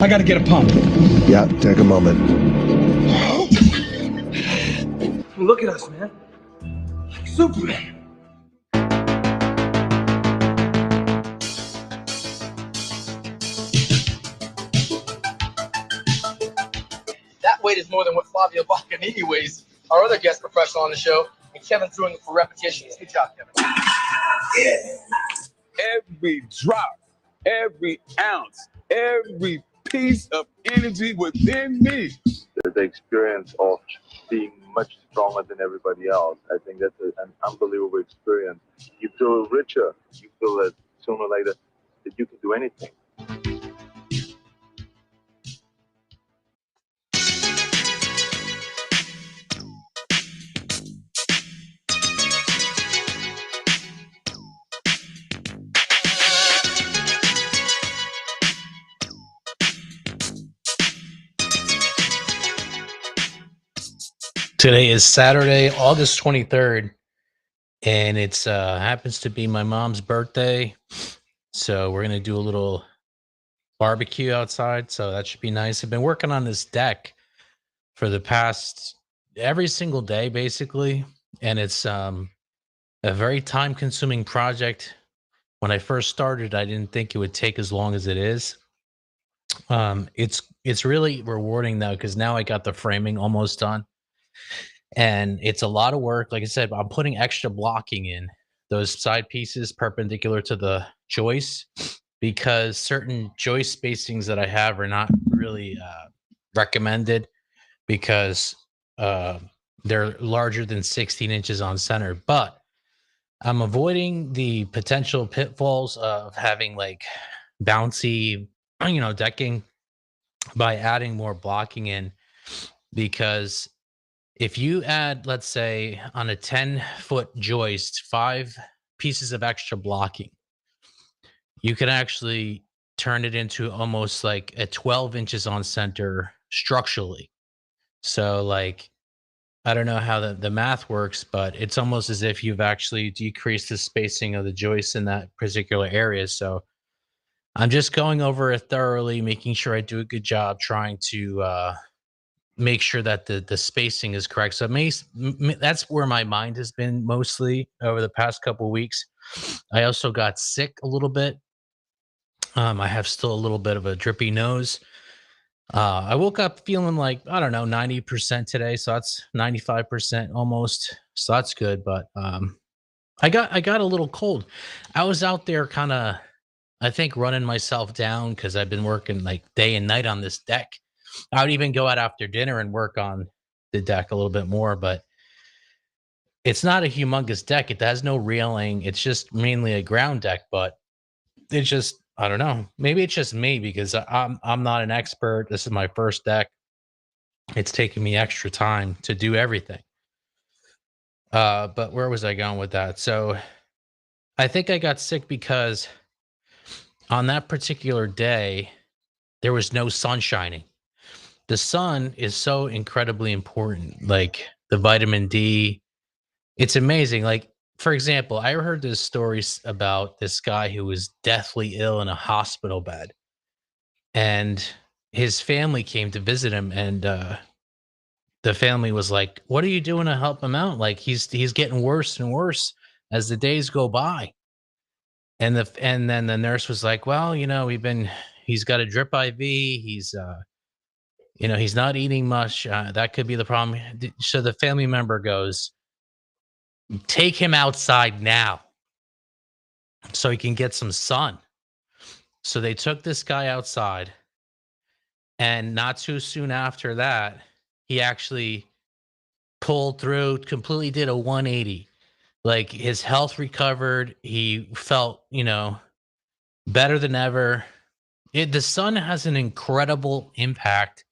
I gotta get a pump. Yeah, take a moment. Look at us, man. Like Superman. That weight is more than what Flavio Boccanini weighs, our other guest professional on the show, and Kevin's doing it for repetitions. Good job, Kevin. Every drop, every ounce, every piece of energy within me. The experience of being much stronger than everybody else, I think that's an unbelievable experience. You feel richer. You feel that sooner or later that you can do anything. Today is Saturday, August 23rd, and it's happens to be my mom's birthday. So we're gonna do a little barbecue outside. So that should be nice. I've been working on this deck for the past every single day, basically, and it's a very time-consuming project. When I first started, I didn't think it would take as long as it is. It's really rewarding though, because now I got the framing almost done. And it's a lot of work. Like I said, I'm putting extra blocking in those side pieces perpendicular to the joist because certain joist spacings that I have are not really recommended because they're larger than 16 inches on center. But I'm avoiding the potential pitfalls of having like bouncy, decking by adding more blocking in, because if you add, let's say, on a 10-foot joist, 5 pieces of extra blocking, you can actually turn it into almost like a 12 inches on center structurally. So, like, I don't know how the math works, but it's almost as if you've actually decreased the spacing of the joists in that particular area. So I'm just going over it thoroughly, making sure I do a good job trying to make sure that the spacing is correct. So that's where my mind has been mostly over the past couple of weeks. I also got sick a little bit. I have still a little bit of a drippy nose. I woke up feeling like, I don't know, 90% today. So that's 95% almost. So that's good. But I got a little cold. I was out there kind of, I think, running myself down because I've been working like day and night on this deck. I would even go out after dinner and work on the deck a little bit more, but it's not a humongous deck. It has no railing. It's just mainly a ground deck, but it's just, I don't know. Maybe it's just me because I'm not an expert. This is my first deck. It's taking me extra time to do everything. But where was I going with that? So I think I got sick because on that particular day, there was no sun shining. The sun is so incredibly important, like the vitamin D. It's amazing. Like, for example, I heard this story about this guy who was deathly ill in a hospital bed, and his family came to visit him, and the family was like, "What are you doing to help him out? Like, he's getting worse and worse as the days go by." And then the nurse was like, "Well, he's got a drip IV. He's not eating much. That could be the problem." So the family member goes, "Take him outside now so he can get some sun." So they took this guy outside. And not too soon after that, he actually pulled through, completely did a 180. Like his health recovered. He felt, better than ever. The sun has an incredible impact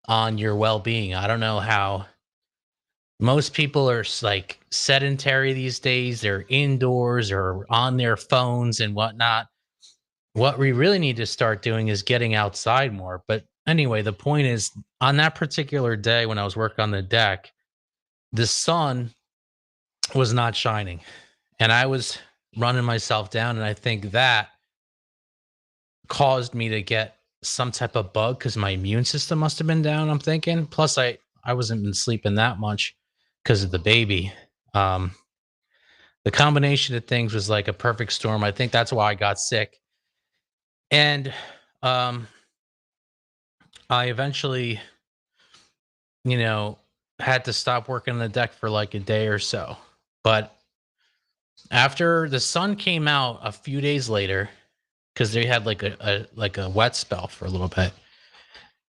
on your well-being. I don't know how most people are like sedentary these days. They're indoors or on their phones and whatnot. What we really need to start doing is getting outside more. But anyway, the point is, on that particular day when I was working on the deck, the sun was not shining and I was running myself down. And I think that caused me to get some type of bug because my immune system must have been down, I'm thinking. Plus, I wasn't been sleeping that much because of the baby. Um, the combination of things was like a perfect storm. I think that's why I got sick. And um, I eventually, you know, had to stop working on the deck for like a day or so. But after the sun came out a few days later, because they had like a wet spell for a little bit.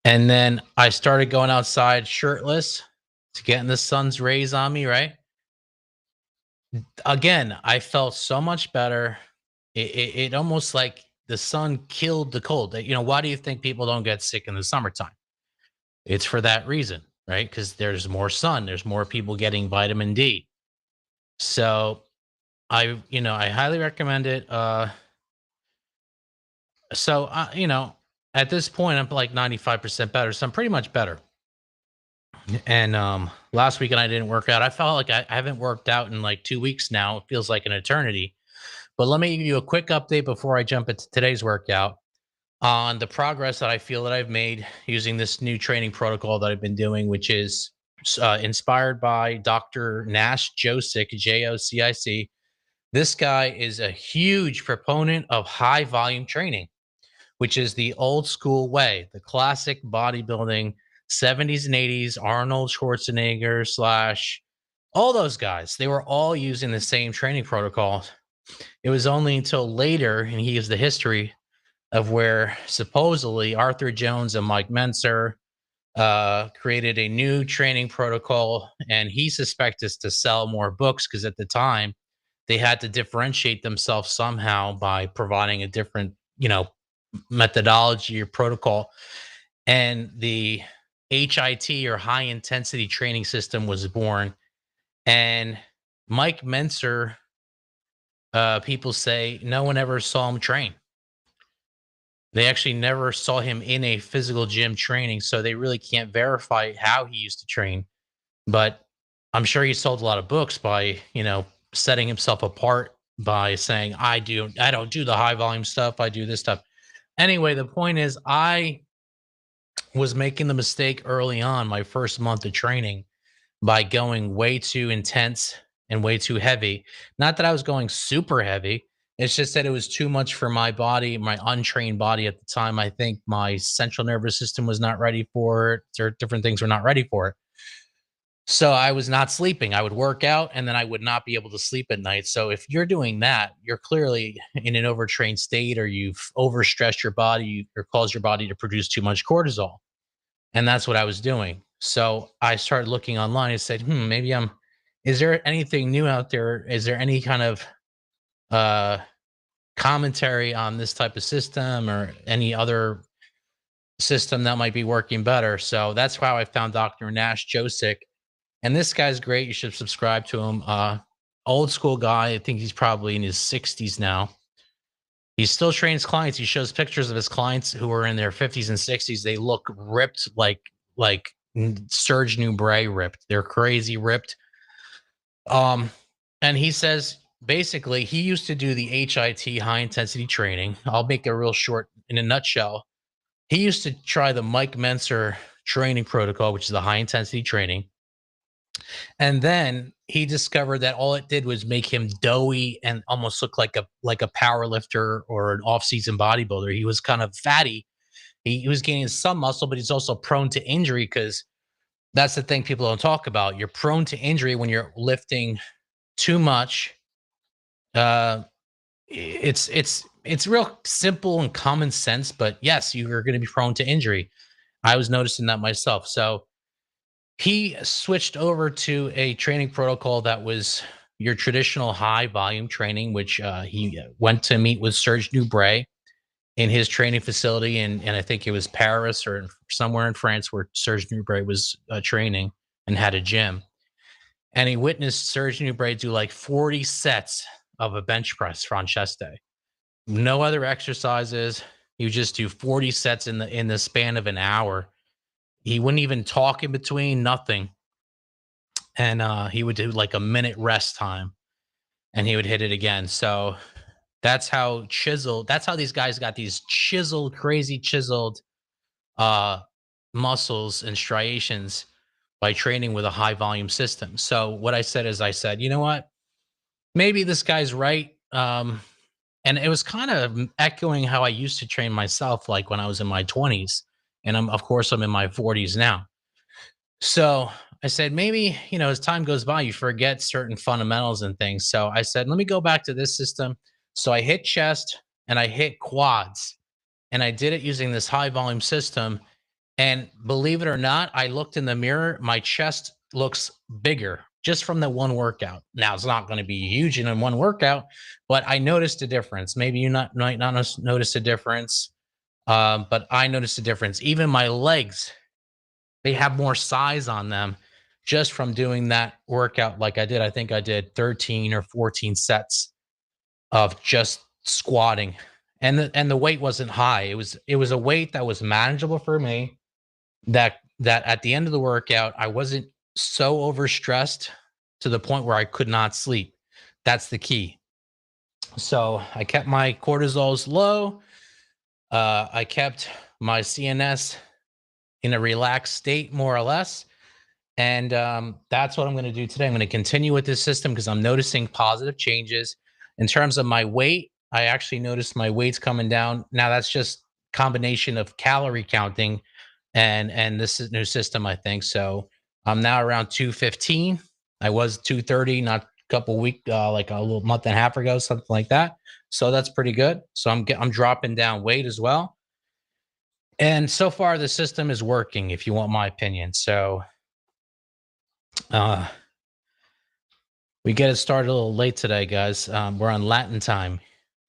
And then I started going outside shirtless to get in the sun's rays on me, right? Again, I felt so much better. It almost like the sun killed the cold. You know, why do you think people don't get sick in the summertime? It's for that reason, right? Because there's more sun, there's more people getting vitamin D. So I highly recommend it. At this point, I'm like 95% better. So I'm pretty much better. And last weekend I didn't work out. I felt like I haven't worked out in like 2 weeks now. It feels like an eternity. But let me give you a quick update before I jump into today's workout on the progress that I feel that I've made using this new training protocol that I've been doing, which is inspired by Dr. Nash Josic, Jocic. This guy is a huge proponent of high volume training, which is the old school way, the classic bodybuilding 70s and 80s, Arnold Schwarzenegger slash all those guys. They were all using the same training protocol. It was only until later, and he gives the history of where supposedly Arthur Jones and Mike Mentzer created a new training protocol, and he suspected us to sell more books because at the time they had to differentiate themselves somehow by providing a different, methodology or protocol. And the HIT or high intensity training system was born. And Mike Mentzer, people say no one ever saw him train. They actually never saw him in a physical gym training, so they really can't verify how he used to train. But I'm sure he sold a lot of books by, setting himself apart by saying, I don't do the high volume stuff, I do this stuff. Anyway, the point is I was making the mistake early on, my first month of training, by going way too intense and way too heavy. Not that I was going super heavy. It's just that it was too much for my body, my untrained body at the time. I think my central nervous system was not ready for it, or different things were not ready for it. So I was not sleeping. I would work out and then I would not be able to sleep at night. So if you're doing that, you're clearly in an overtrained state or you've overstressed your body or caused your body to produce too much cortisol. And that's what I was doing. So I started looking online and said, maybe is there anything new out there? Is there any kind of uh, commentary on this type of system or any other system that might be working better? So that's how I found Dr. Nash Josic. And this guy's great. You should subscribe to him. Old school guy. I think he's probably in his 60s now. He still trains clients. He shows pictures of his clients who are in their 50s and 60s. They look ripped like Serge Nubret ripped. They're crazy ripped. And he says basically he used to do the HIT, high intensity training. I'll make it real short in a nutshell. He used to try the Mike Mentzer training protocol, which is the high intensity training. And then he discovered that all it did was make him doughy and almost look like a power lifter or an off-season bodybuilder. He was kind of fatty. He was gaining some muscle, but he's also prone to injury because that's the thing people don't talk about. You're prone to injury when you're lifting too much. It's real simple and common sense, but yes, you are going to be prone to injury. I was noticing that myself. So he switched over to a training protocol that was your traditional high volume training, which he went to meet with Serge Nubret in his training facility. And I think it was Paris or somewhere in France where Serge Nubret was training and had a gym. And he witnessed Serge Nubret do like 40 sets of a bench press franchise. No other exercises. He would just do 40 sets in the span of an hour. He wouldn't even talk in between, nothing. And he would do like a minute rest time and he would hit it again. So That's how chiseled. That's how these guys got these chiseled, crazy chiseled muscles and striations by training with a high volume system. So what I said is, I said, you know what? Maybe this guy's right. And it was kind of echoing how I used to train myself, like when I was in my 20s, and of course I'm in my 40s now. So I said, maybe, as time goes by, you forget certain fundamentals and things. So I said, let me go back to this system. So I hit chest and I hit quads, and I did it using this high volume system. And believe it or not, I looked in the mirror, my chest looks bigger just from the one workout. Now, it's not going to be huge in one workout, but I noticed a difference. Maybe you might not notice a difference, but I noticed a difference. Even my legs, they have more size on them just from doing that workout like I did. I think I did 13 or 14 sets of just squatting. And the weight wasn't high. It was a weight that was manageable for me, that at the end of the workout, I wasn't so overstressed to the point where I could not sleep. That's the key. So I kept my cortisols low. I kept my CNS in a relaxed state, more or less. And that's what I'm going to do today. I'm going to continue with this system because I'm noticing positive changes. In terms of my weight, I actually noticed my weight's coming down. Now, that's just combination of calorie counting and this is new system, I think. So I'm now around 215. I was 230 not a couple weeks, like a little month and a half ago, something like that. So that's pretty good. So I'm dropping down weight as well. And so far the system is working, if you want my opinion. So we get it started a little late today, guys. We're on Latin time,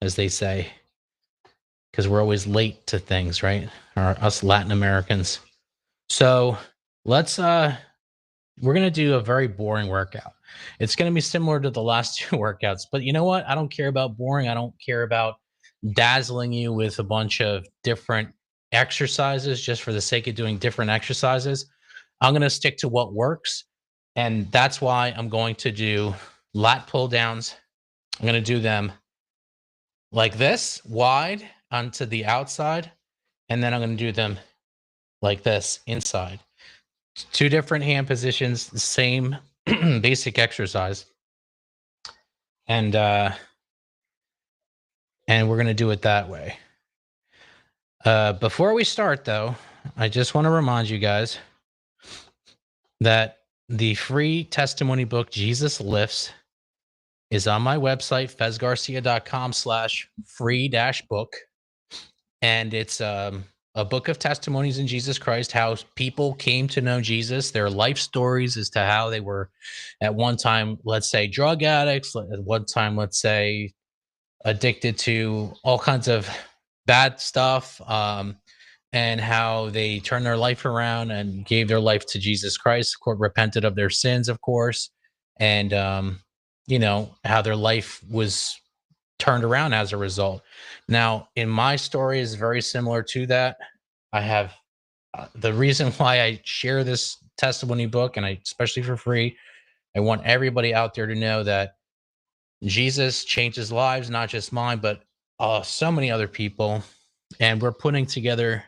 as they say, because we're always late to things, right? Or us Latin Americans. So let's we're gonna do a very boring workout. It's gonna be similar to the last two workouts, but you know what? I don't care about boring. I don't care about dazzling you with a bunch of different exercises just for the sake of doing different exercises. I'm gonna stick to what works, and that's why I'm going to do lat pull downs. I'm gonna do them like this, wide onto the outside, and then I'm gonna do them like this inside. Two different hand positions, the same basic exercise. And we're going to do it that way. Before we start, though, I just want to remind you guys that the free testimony book, Jesus Lifts, is on my website, fezgarcia.com/free-book. And it's a book of testimonies in Jesus Christ, how people came to know Jesus, their life stories as to how they were at one time, let's say, drug addicts, at one time, let's say, addicted to all kinds of bad stuff, and how they turned their life around and gave their life to Jesus Christ, repented of their sins, of course, and how their life was turned around as a result. Now, in my story is very similar to that. I have the reason why I share this testimony book, and I especially for free, I want everybody out there to know that Jesus changes lives, not just mine, but so many other people. And we're putting together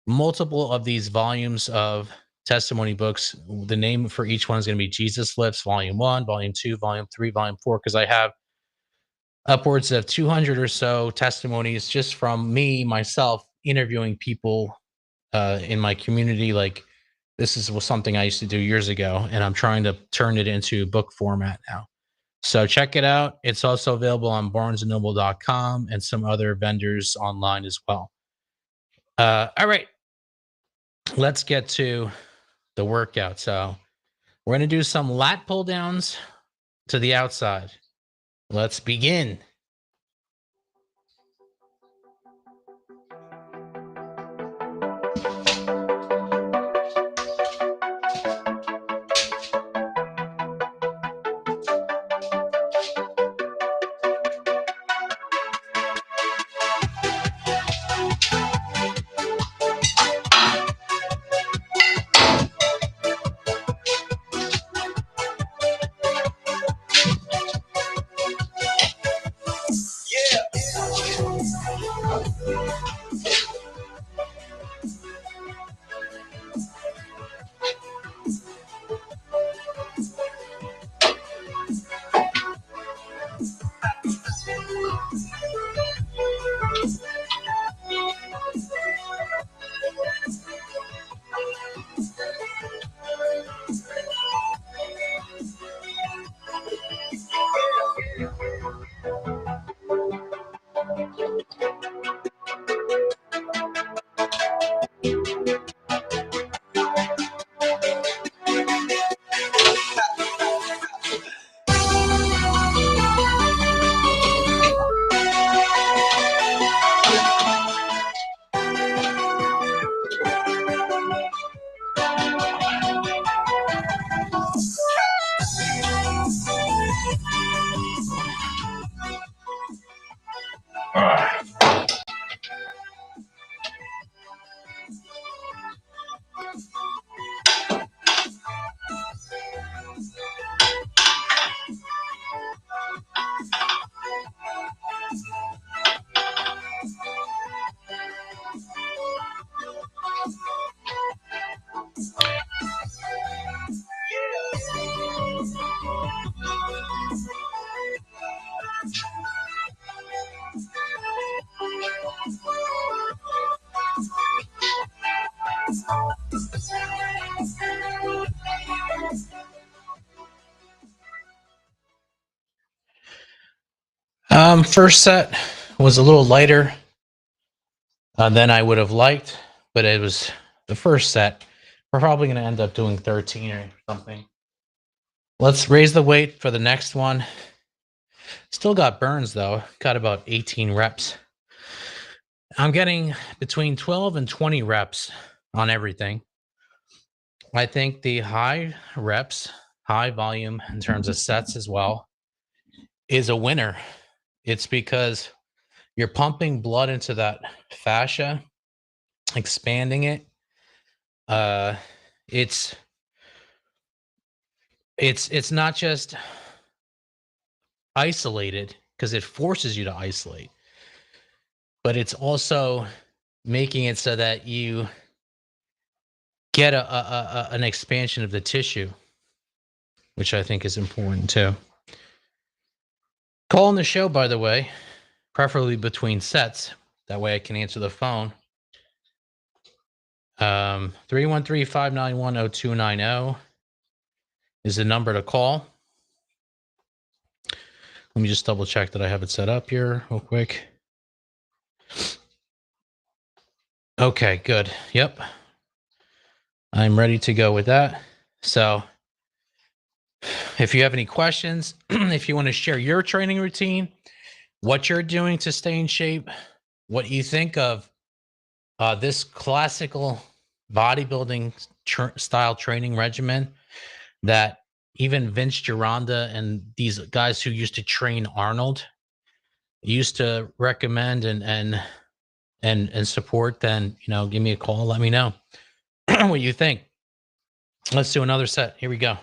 multiple of these volumes of testimony books. The name for each one is going to be Jesus Lifts, Volume 1, Volume 2, Volume 3, Volume 4, because I have upwards of 200 or so testimonies just from me, myself, interviewing people in my community. Like, this was something I used to do years ago, and I'm trying to turn it into book format now. So check it out. It's also available on barnesandnoble.com and some other vendors online as well. All right, let's get to the workout. So we're going to do some lat pull downs to the outside. Let's begin. First set was a little lighter than I would have liked, but it was the first set. We're probably going to end up doing 13 or something. Let's raise the weight for the next one. Still got burns though. Got about 18 reps. I'm getting between 12 and 20 reps on everything. I think the high reps, high volume in terms of sets as well, is a winner. It's because you're pumping blood into that fascia, expanding it. It's not just isolated because it forces you to isolate, but it's also making it so that you get an expansion of the tissue, which I think is important too. Call in the show, by the way, preferably between sets. That way I can answer the phone. 313-591-0290 is the number to call. Let me just double check that I have it set up here real quick. Okay, good. Yep. I'm ready to go with that. So if you have any questions, if you want to share your training routine, what you're doing to stay in shape, what you think of this classical bodybuilding style training regimen that even Vince Gironda and these guys who used to train Arnold used to recommend and support, then, you know, give me a call. Let me know what you think. Let's do another set. Here we go.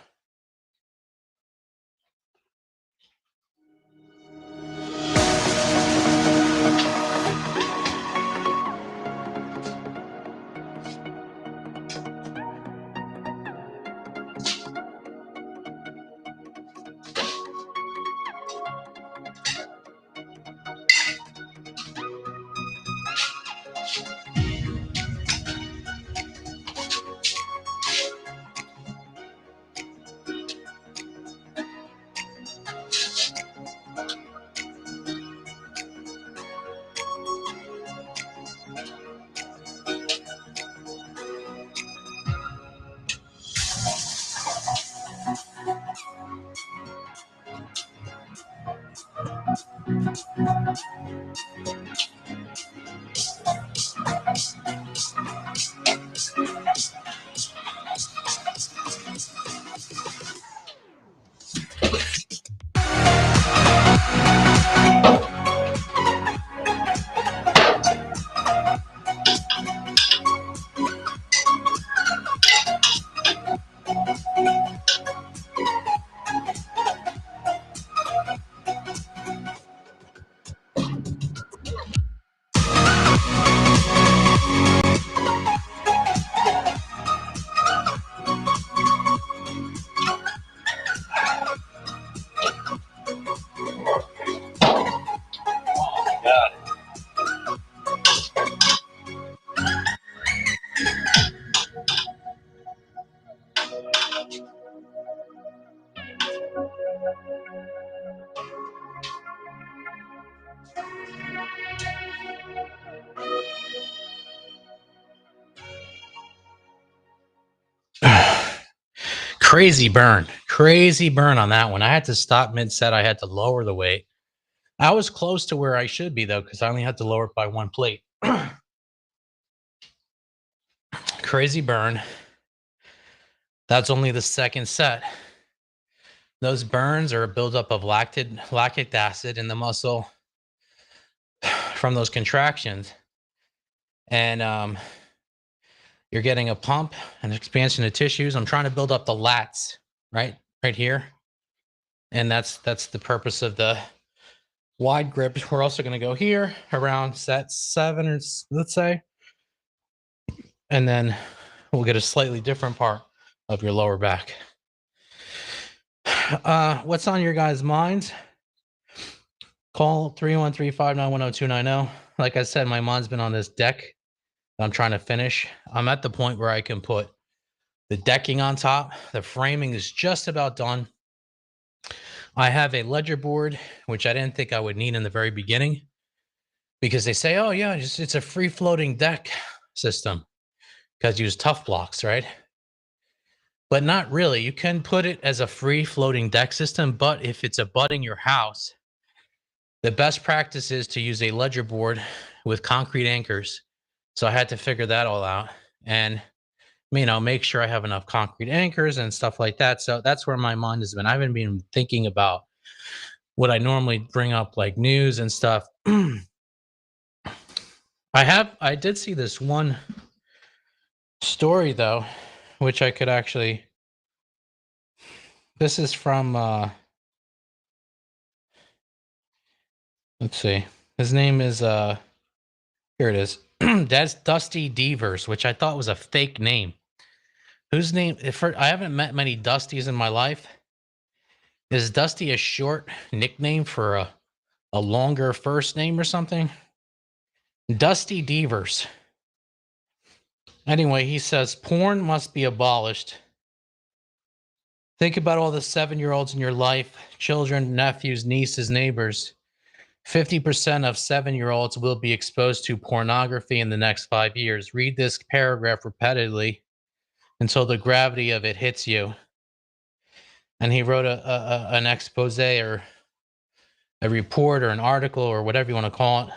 Crazy burn on that one. I had to stop mid-set. I had to lower the weight. I was close to where I should be though, because I only had to lower it by one plate. Crazy burn. That's only the second set. Those burns are a buildup of lactic acid in the muscle from those contractions. And you're getting a pump, an expansion of tissues. I'm trying to build up the lats, right here. And that's the purpose of the wide grip. We're also going to go here around set 7, or let's say, and then we'll get a slightly different part of your lower back. What's on your guys' minds? Call 313-591-0290. Like I said, my mind's been on this deck I'm trying to finish. I'm at the point where I can put the decking on top. The framing is just about done. I have a ledger board, which I didn't think I would need in the very beginning, because they say, oh yeah, it's a free floating deck system because you use tough blocks, right? But not really. You can put it as a free floating deck system, but if it's abutting your house, the best practice is to use a ledger board with concrete anchors. So I had to figure that all out and, make sure I have enough concrete anchors and stuff like that. So that's where my mind has been. I haven't been thinking about what I normally bring up, like news and stuff. I did see this one story though, which I could actually, this is from, let's see, his name is, here it is. That's Dusty Devers, which I thought was a fake name. Whose name? I haven't met many Dusties in my life. Is Dusty a short nickname for a longer first name or something? Dusty Devers. Anyway, he says porn must be abolished. Think about all the 7-year-olds in your life, children, nephews, nieces, neighbors. 50% of 7-year-olds will be exposed to pornography in the next 5 years. Read this paragraph repeatedly until the gravity of it hits you. And he wrote an expose or a report or an article or whatever you want to call it.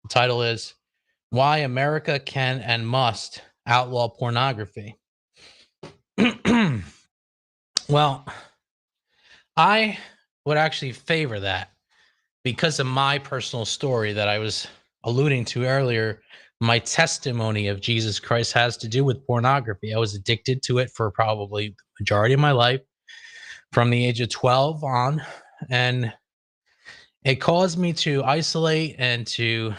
The title is Why America Can and Must Outlaw Pornography. Well, I would actually favor that because of my personal story that I was alluding to earlier. My testimony of Jesus Christ has to do with pornography. I was addicted to it for probably the majority of my life from the age of 12 on. And it caused me to isolate and to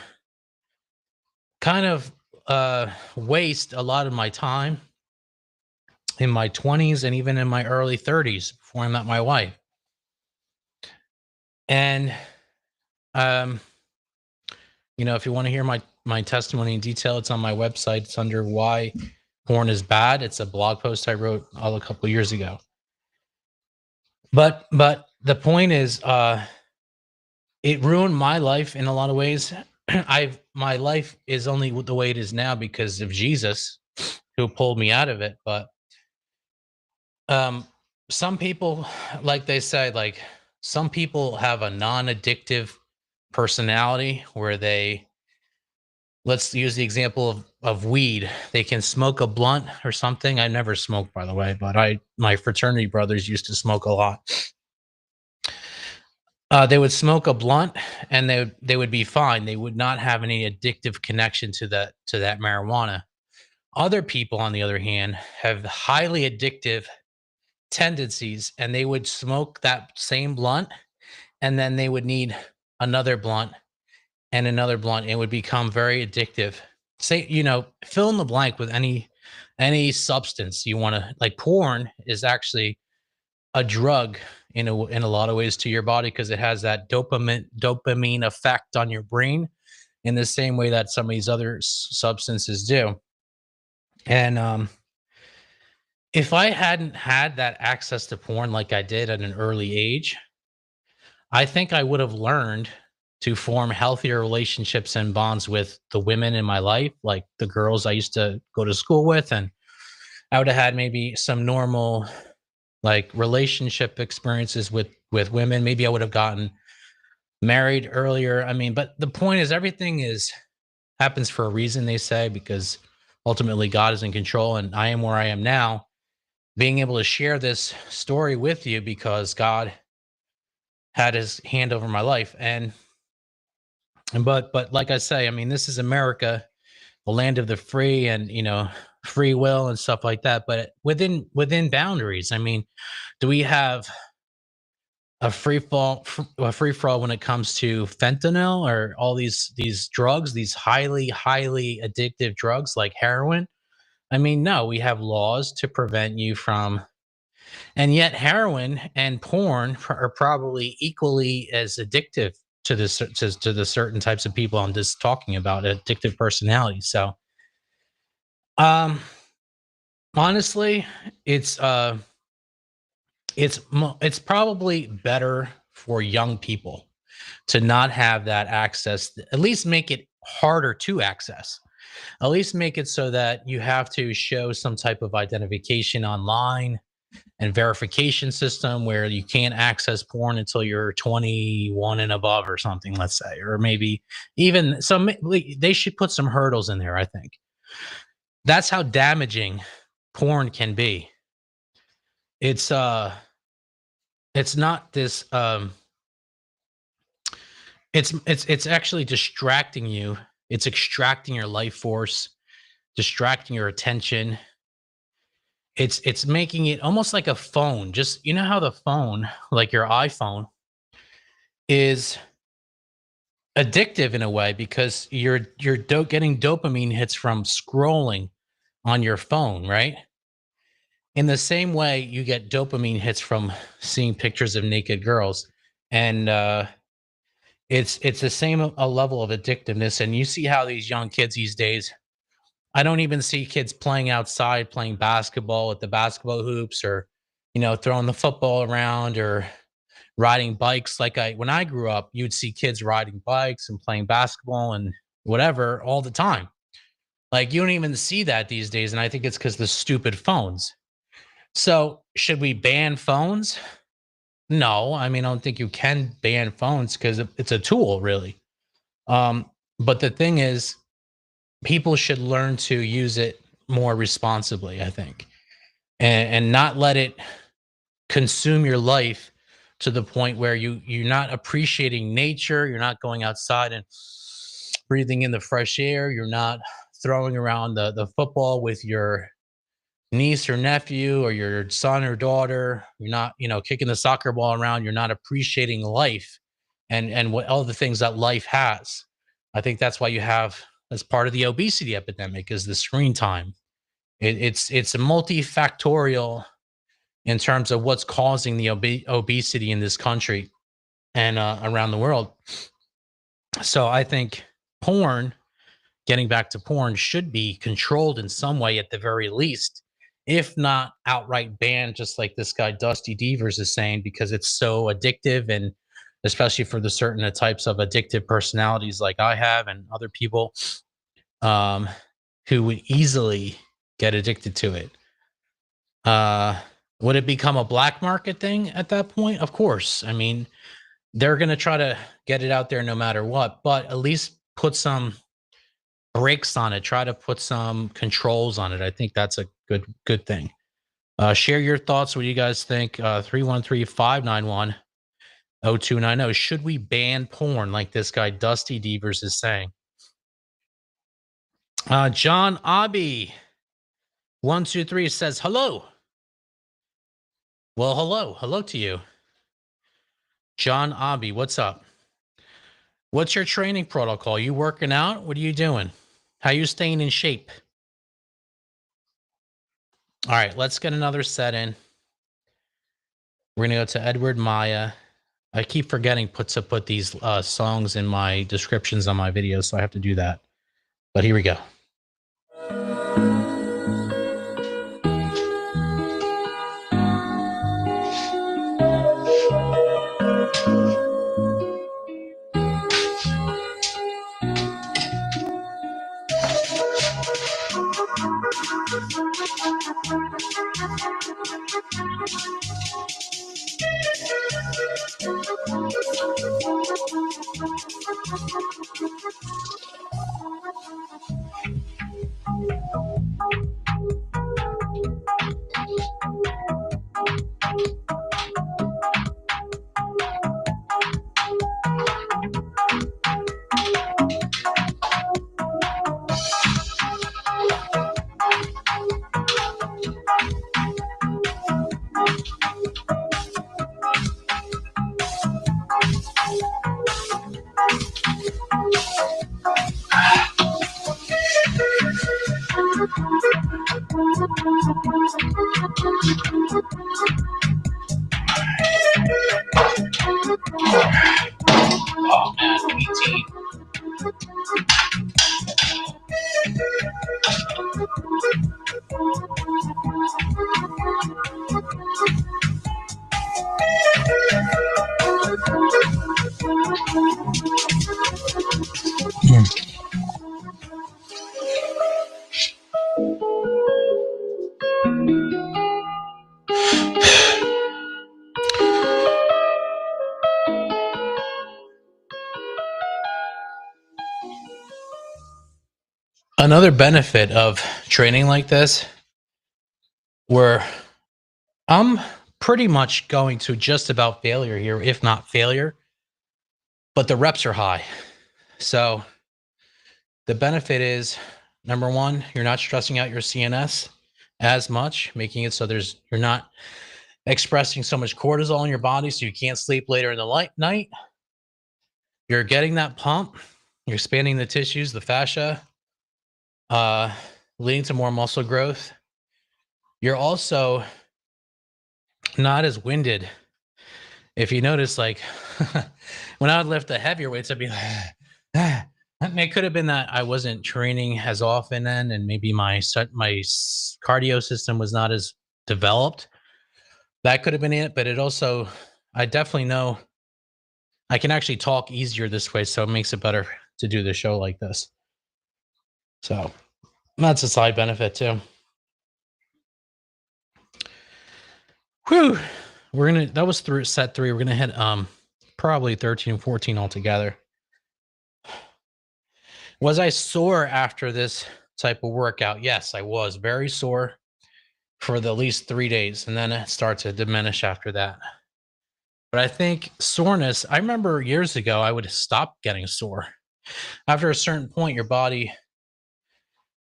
kind of waste a lot of my time in my 20s and even in my early 30s before I met my wife. And, if you want to hear my testimony in detail, it's on my website. It's under Why Porn is Bad. It's a blog post I wrote a couple of years ago. But the point is, it ruined my life in a lot of ways. My life is only the way it is now because of Jesus, who pulled me out of it. But some people, like they say, like some people have a non-addictive personality where let's use the example of weed. They can smoke a blunt or something. I never smoked, by the way, but my fraternity brothers used to smoke a lot. They would smoke a blunt and they would be fine. They would not have any addictive connection to that marijuana. Other people, on the other hand, have highly addictive tendencies, and they would smoke that same blunt, and then they would need another blunt and another blunt. It would become very addictive. Say, fill in the blank with any substance you want to. Like porn is actually a drug in a lot of ways to your body because it has that dopamine effect on your brain in the same way that some of these other substances do. And if I hadn't had that access to porn like I did at an early age, I think I would have learned to form healthier relationships and bonds with the women in my life, like the girls I used to go to school with. And I would have had maybe some normal like relationship experiences with women. Maybe I would have gotten married earlier. I mean, but the point is everything happens for a reason, they say, because ultimately God is in control and I am where I am now, being able to share this story with you because God had his hand over my life. But like I say, I mean, this is America, the land of the free and, free will and stuff like that. But within boundaries, I mean, do we have a free for all when it comes to fentanyl or all these drugs, these highly addictive drugs like heroin? I mean, no, we have laws to prevent you from, and yet heroin and porn are probably equally as addictive to the certain types of people I'm just talking about, addictive personalities. So, honestly, it's probably better for young people to not have that access. At least make it harder to access. At least make it so that you have to show some type of identification online and verification system where you can't access porn until you're 21 and above or something, let's say. Or maybe even some, they should put some hurdles in there, I think. That's how damaging porn can be. It's not this it's actually distracting you. It's extracting your life force, distracting your attention. It's making it almost like a phone. Just, you know how the phone, like your iPhone, is addictive in a way because you're getting dopamine hits from scrolling on your phone, right? In the same way, you get dopamine hits from seeing pictures of naked girls, and it's the same a level of addictiveness. And you see how these young kids these days, I don't even see kids playing outside, playing basketball at the basketball hoops, or throwing the football around, or riding bikes. Like when I grew up, you'd see kids riding bikes and playing basketball and whatever all the time. Like you don't even see that these days, and I think it's because the stupid phones. So should we ban phones? No, I mean, I don't think you can ban phones because it's a tool, really. But the thing is, people should learn to use it more responsibly, I think, and not let it consume your life to the point where you're not appreciating nature, you're not going outside and breathing in the fresh air, you're not throwing around the football with your niece or nephew or your son or daughter, you're not kicking the soccer ball around, you're not appreciating life and what all the things that life has. I think that's why you have, as part of the obesity epidemic, is the screen time. It's a multifactorial in terms of what's causing the obesity in this country and around the world. So I think porn, getting back to porn, should be controlled in some way at the very least, if not outright banned, just like this guy Dusty Devers is saying, because it's so addictive, and especially for the certain types of addictive personalities like I have and other people who would easily get addicted to it. Would it become a black market thing at that point? Of course. I mean, they're going to try to get it out there no matter what, but at least put some brakes on it. Try to put some controls on it. I think that's a good thing. Share your thoughts. What do you guys think? 313-591-0290. Should we ban porn like this guy Dusty Devers is saying? John Abby 123 says hello. Well, hello to you, John Abby. What's up? What's your training protocol? You working out? What are you doing? How you staying in shape? All right, let's get another set in. We're gonna go to Edward Maya. I keep forgetting to put these songs in my descriptions on my videos, so I have to do that. But here we go. Oh man, BT. Another benefit of training like this, where I'm pretty much going to just about failure here, if not failure, but the reps are high. So the benefit is, number one, you're not stressing out your CNS as much, making it so you're not expressing so much cortisol in your body, so you can't sleep later in the night. You're getting that pump, you're expanding the tissues, the fascia, leading to more muscle growth. You're also not as winded. If you notice, like when I would lift the heavier weights, I'd be like, it could have been that I wasn't training as often then, and maybe my cardio system was not as developed. That could have been it, but it also, I definitely know I can actually talk easier this way, so it makes it better to do the show like this. So that's a side benefit too. Whew. That was through set 3. We're gonna hit probably 13 and 14 altogether. Was I sore after this type of workout? Yes, I was very sore for the least 3 days, and then it starts to diminish after that. But I think soreness, I remember years ago, I would stop getting sore. After a certain point, your body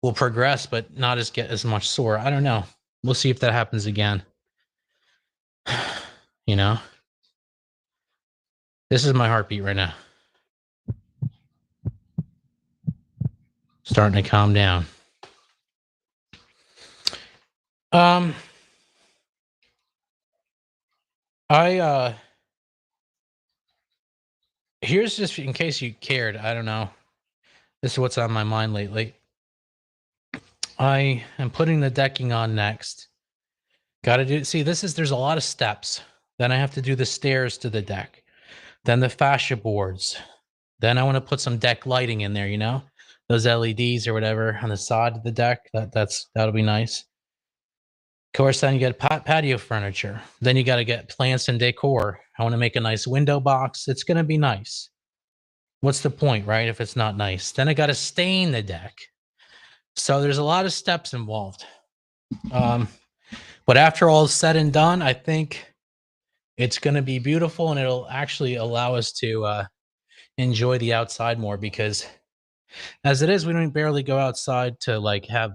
will progress, but not get as much sore. I don't know. We'll see if that happens again. You know, this is my heartbeat right now. Starting to calm down. Here's just in case you cared. I don't know. This is what's on my mind lately. I am putting the decking on next. Got to do, see, there's a lot of steps. Then I have to do the stairs to the deck. Then the fascia boards. Then I want to put some deck lighting in there, you know? Those LEDs or whatever on the side of the deck. That'll be nice. Of course, then you get patio furniture. Then you got to get plants and decor. I want to make a nice window box. It's going to be nice. What's the point, right? If it's not nice. Then I got to stain the deck. So there's a lot of steps involved. But after all is said and done, I think it's going to be beautiful, and it'll actually allow us to enjoy the outside more, because as it is, we don't barely go outside to like have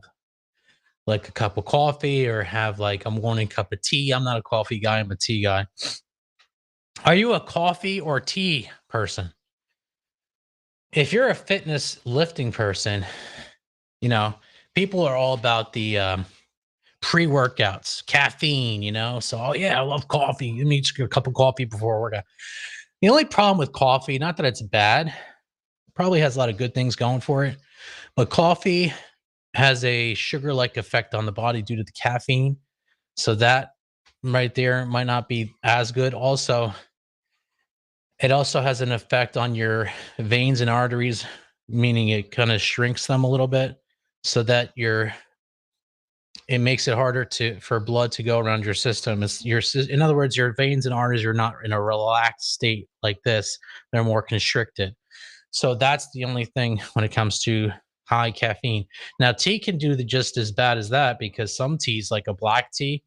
like a cup of coffee or have like I'm wanting a cup of tea. I'm not a coffee guy. I'm a tea guy. Are you a coffee or tea person? If you're a fitness lifting person, you know, people are all about the pre-workouts, caffeine, you know? So, oh yeah, I love coffee. You need a cup of coffee before a workout. The only problem with coffee, not that it's bad, it probably has a lot of good things going for it, but coffee has a sugar-like effect on the body due to the caffeine. So that right there might not be as good. Also, it also has an effect on your veins and arteries, meaning it kind of shrinks them a little bit, so that it makes it harder for blood to go around your system. In other words, your veins and arteries are not in a relaxed state like this. They're more constricted. So that's the only thing when it comes to high caffeine. Now, tea can do just as bad as that, because some teas, like a black tea,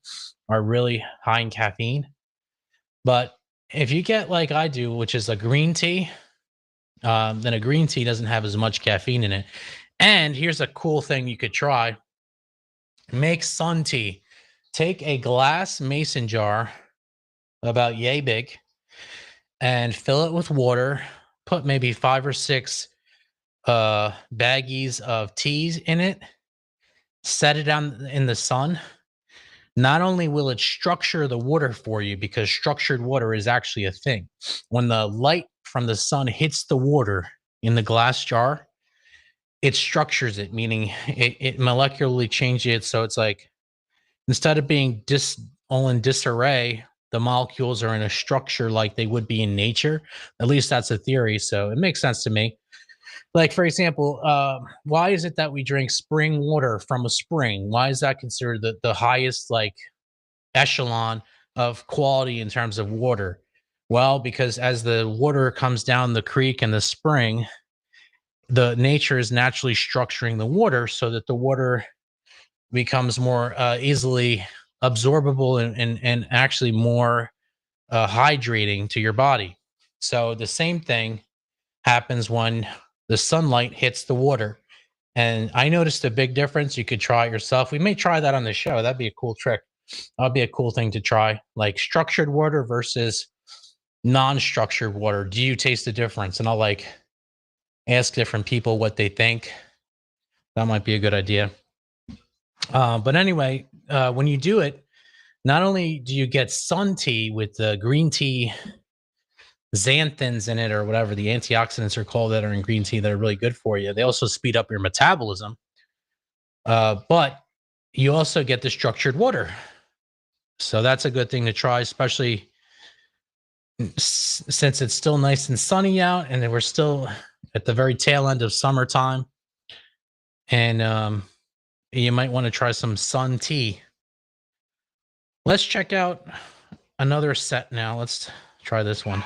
are really high in caffeine. But if you get like I do, which is a green tea, then a green tea doesn't have as much caffeine in it. And here's a cool thing you could try. Make sun tea. Take a glass mason jar about yay big and fill it with water. Put maybe 5 or 6 baggies of teas in it. Set it down in the sun. Not only will it structure the water for you, because structured water is actually a thing. When the light from the sun hits the water in the glass jar, it structures it, meaning it molecularly changes it. So it's like, instead of being all in disarray, the molecules are in a structure like they would be in nature. At least that's a theory. So it makes sense to me. Like, for example, why is it that we drink spring water from a spring? Why is that considered the highest like echelon of quality in terms of water? Well, because as the water comes down the creek and the spring, the nature is naturally structuring the water so that the water becomes more easily absorbable and actually more hydrating to your body. So the same thing happens when the sunlight hits the water. And I noticed a big difference. You could try it yourself. We may try that on the show. That'd be a cool trick. That'd be a cool thing to try, like structured water versus non-structured water. Do you taste the difference? And I'll like ask different people what they think. That might be a good idea. But anyway, when you do it, not only do you get sun tea with the green tea xanthins in it or whatever the antioxidants are called that are in green tea that are really good for you. They also speed up your metabolism. But you also get the structured water. So that's a good thing to try, especially since it's still nice and sunny out and we're still at the very tail end of summertime. And you might want to try some sun tea. Let's check out another set now. Let's try this one.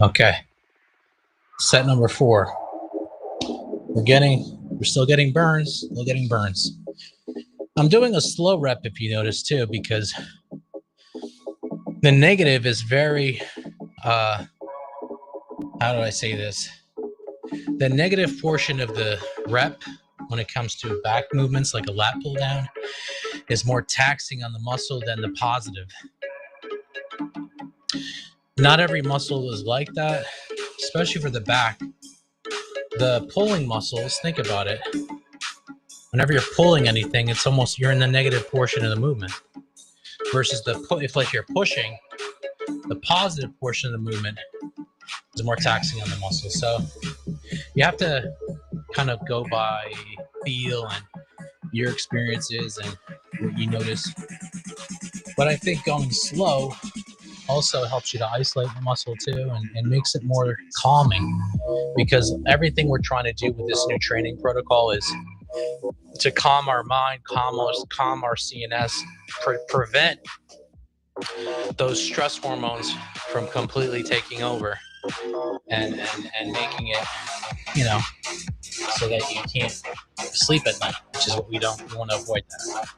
Okay. Set number 4. We're still getting burns. Still getting burns. I'm doing a slow rep if you notice too, because the negative is very how do I say this? The negative portion of the rep when it comes to back movements like a lat pull down is more taxing on the muscle than the positive. Not every muscle is like that, especially for the back. The pulling muscles, think about it. Whenever you're pulling anything, it's almost you're in the negative portion of the movement. Versus if like you're pushing, the positive portion of the movement is more taxing on the muscle. So you have to kind of go by feel and your experiences and what you notice. But I think going slow also helps you to isolate the muscle too and makes it more calming, because everything we're trying to do with this new training protocol is to calm our mind, calm our CNS, prevent those stress hormones from completely taking over and making it, so that you can't sleep at night, which is what we want to avoid that.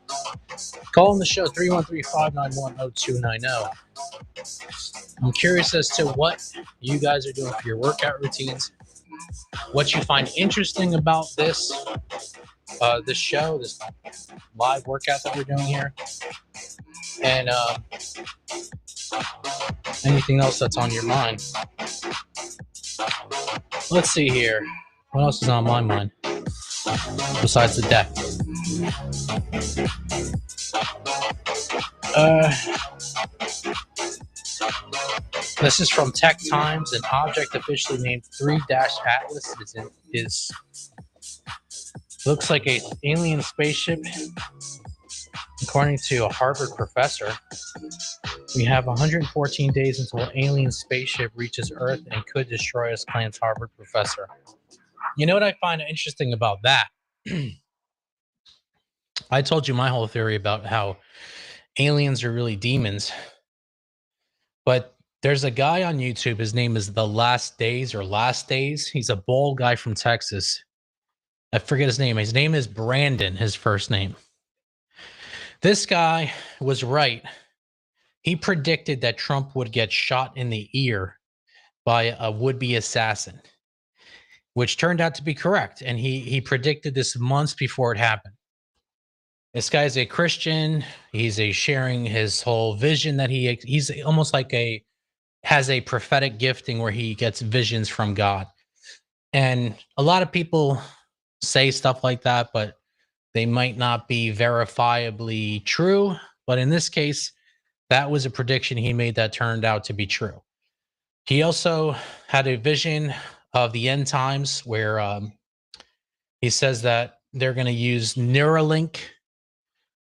Call in the show 313-591-0290. I'm curious as to what you guys are doing for your workout routines, what you find interesting about this show, this live workout that we're doing here, and anything else that's on your mind. Let's see here. What else is on my mind besides the deck? This is from Tech Times. An object officially named 3-Atlas is looks like an alien spaceship, according to a Harvard professor. We have 114 days until an alien spaceship reaches Earth and could destroy us, claims Harvard professor. You know what I find interesting about that? I told you my whole theory about how aliens are really demons, but there's a guy on YouTube. His name is The Last Days or Last Days. He's a bald guy from Texas. I forget his name. His name is Brandon, his first name. This guy was right. He predicted that Trump would get shot in the ear by a would-be assassin, which turned out to be correct. And he predicted this months before it happened. This guy's a Christian. He's sharing his whole vision that he's almost like has a prophetic gifting where he gets visions from God. And a lot of people say stuff like that, but they might not be verifiably true. But in this case, that was a prediction he made that turned out to be true. He also had a vision of the end times where he says that they're going to use Neuralink,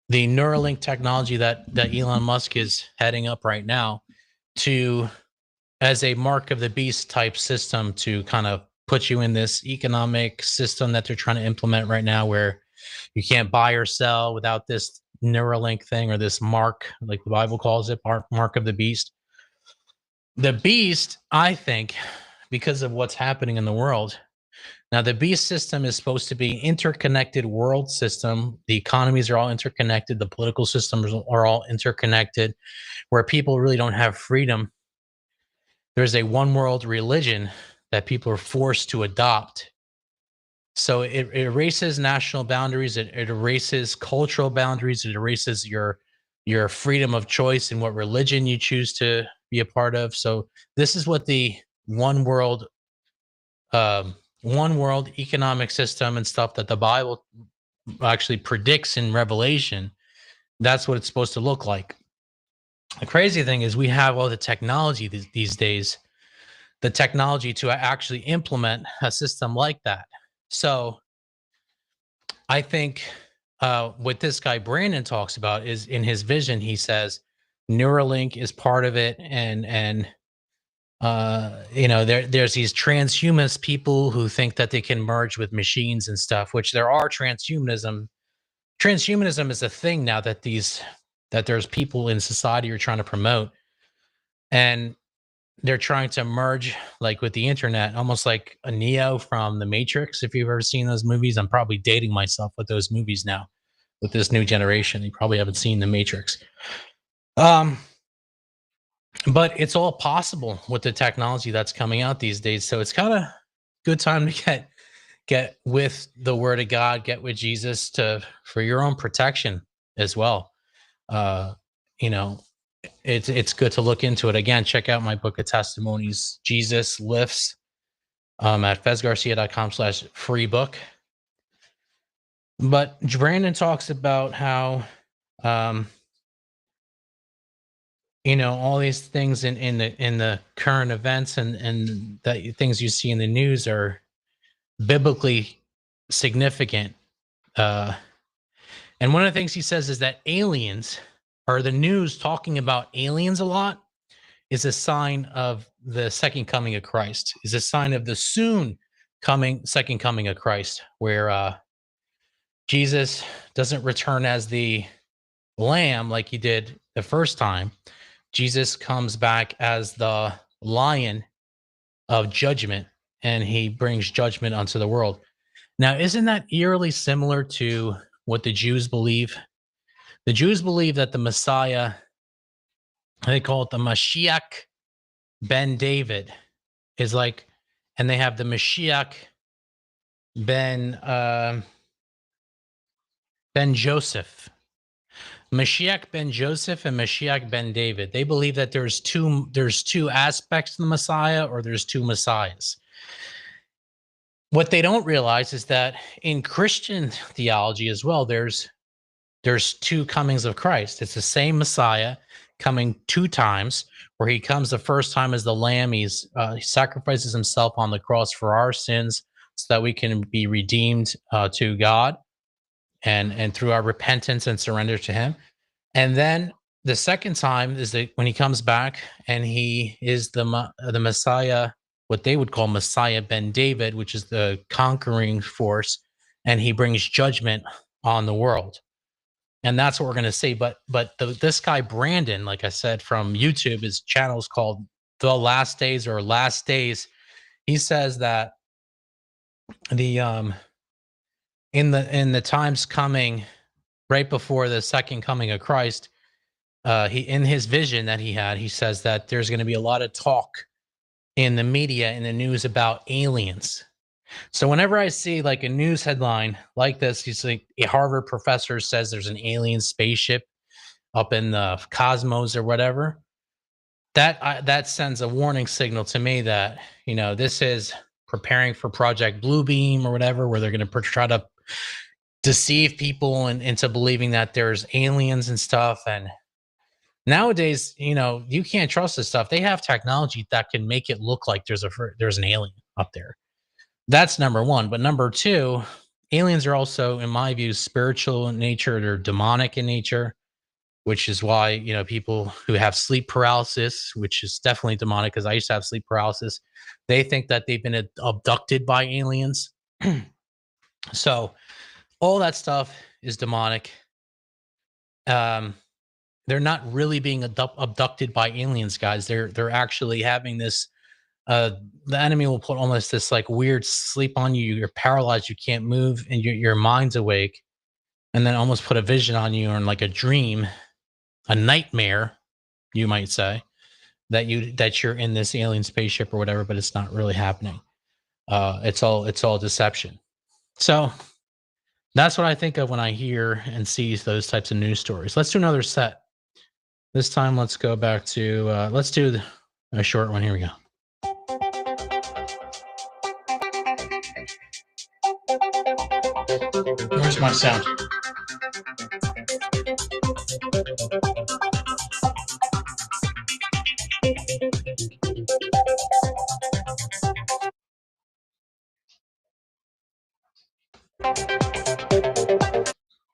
the Neuralink technology that Elon Musk is heading up right now, as a mark of the beast type system to kind of put you in this economic system that they're trying to implement right now, where you can't buy or sell without this Neuralink thing or this mark, like the Bible calls it, mark of the beast. The beast, I think, because of what's happening in the world. Now, the beast system is supposed to be interconnected world system. The economies are all interconnected. The political systems are all interconnected, where people really don't have freedom. There's a one world religion that people are forced to adopt. So it erases national boundaries. It erases cultural boundaries. It erases your freedom of choice and what religion you choose to be a part of. So this is what the one world economic system and stuff that the Bible actually predicts in Revelation. That's what it's supposed to look like. The crazy thing is we have all the technology these days, the technology to actually implement a system like that. So I think what this guy Brandon talks about is in his vision, he says Neuralink is part of it. And there's these transhumanist people who think that they can merge with machines and stuff, which there are transhumanism. Transhumanism is a thing now that there's people in society who are trying to promote. And they're trying to merge like with the internet, almost like a Neo from the Matrix. If you've ever seen those movies, I'm probably dating myself with those movies now with this new generation. You probably haven't seen the Matrix. But it's all possible with the technology that's coming out these days. So it's kind of good time to get with the word of God, get with Jesus for your own protection as well. It's good to look into it. Again, check out my book of testimonies, Jesus Lifts, at fezgarcia.com/free book. But Brandon talks about how, all these things in the current events and that things you see in the news are biblically significant. And one of the things he says is that aliens, or the news talking about aliens a lot, is a sign of the second coming of Christ, is a sign of the second coming of Christ, where Jesus doesn't return as the lamb like he did the first time. Jesus comes back as the lion of judgment, and he brings judgment unto the world. Now, isn't that eerily similar to what the Jews believe? The Jews believe that the Messiah, they call it the Mashiach ben David, is like, and they have the Mashiach ben Joseph. Mashiach ben Joseph and Mashiach ben David. They believe that there's two aspects of the Messiah, or there's two Messiahs. What they don't realize is that in Christian theology as well, there's two comings of Christ. It's the same Messiah coming two times, where he comes the first time as the lamb. He sacrifices himself on the cross for our sins so that we can be redeemed to God and through our repentance and surrender to him. And then the second time is that when he comes back and he is the Messiah, what they would call Messiah Ben David, which is the conquering force, and he brings judgment on the world. And that's what we're going to see. But this guy Brandon, like I said, from YouTube, his channel is called The Last Days or Last Days. He says that the in the times coming right before the second coming of Christ, he in his vision that he had, he says that there's going to be a lot of talk in the media, in the news about aliens. So whenever I see like a news headline like this, he's like a Harvard professor says there's an alien spaceship up in the cosmos or whatever, that sends a warning signal to me that, you know, this is preparing for Project Bluebeam or whatever, where they're going to try to deceive people into believing that there's aliens and stuff. And nowadays, you know, you can't trust this stuff. They have technology that can make it look like there's an alien up there. That's number one. But number two, aliens are also, in my view, spiritual in nature. They're demonic in nature, which is why, you know, people who have sleep paralysis, which is definitely demonic, because I used to have sleep paralysis, they think that they've been abducted by aliens. So all that stuff is demonic. They're not really being abducted by aliens, guys. They're actually having this. The enemy will put almost this like weird sleep on you. You're paralyzed. You can't move, and your mind's awake, and then almost put a vision on you, or in like a dream, a nightmare, you might say, that you're in this alien spaceship or whatever, but it's not really happening. It's all deception. So that's what I think of when I hear and see those types of news stories. Let's do another set. This time, let's go back to let's do a short one. Here we go. Where's my sound?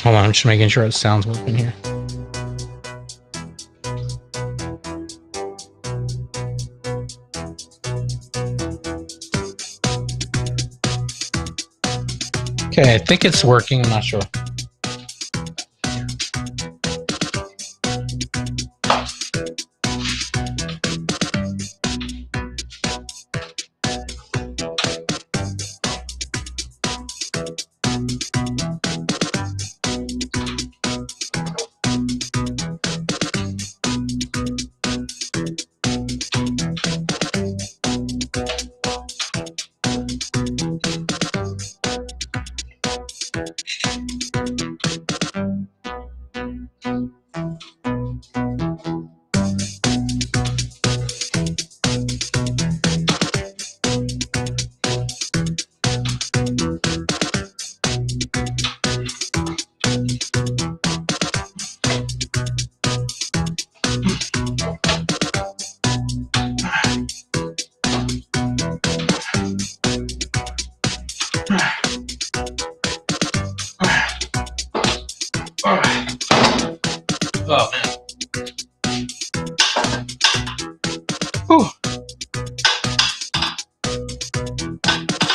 Hold on, I'm just making sure it sounds working here. Okay, I think it's working. I'm not sure. Oh man. Whew.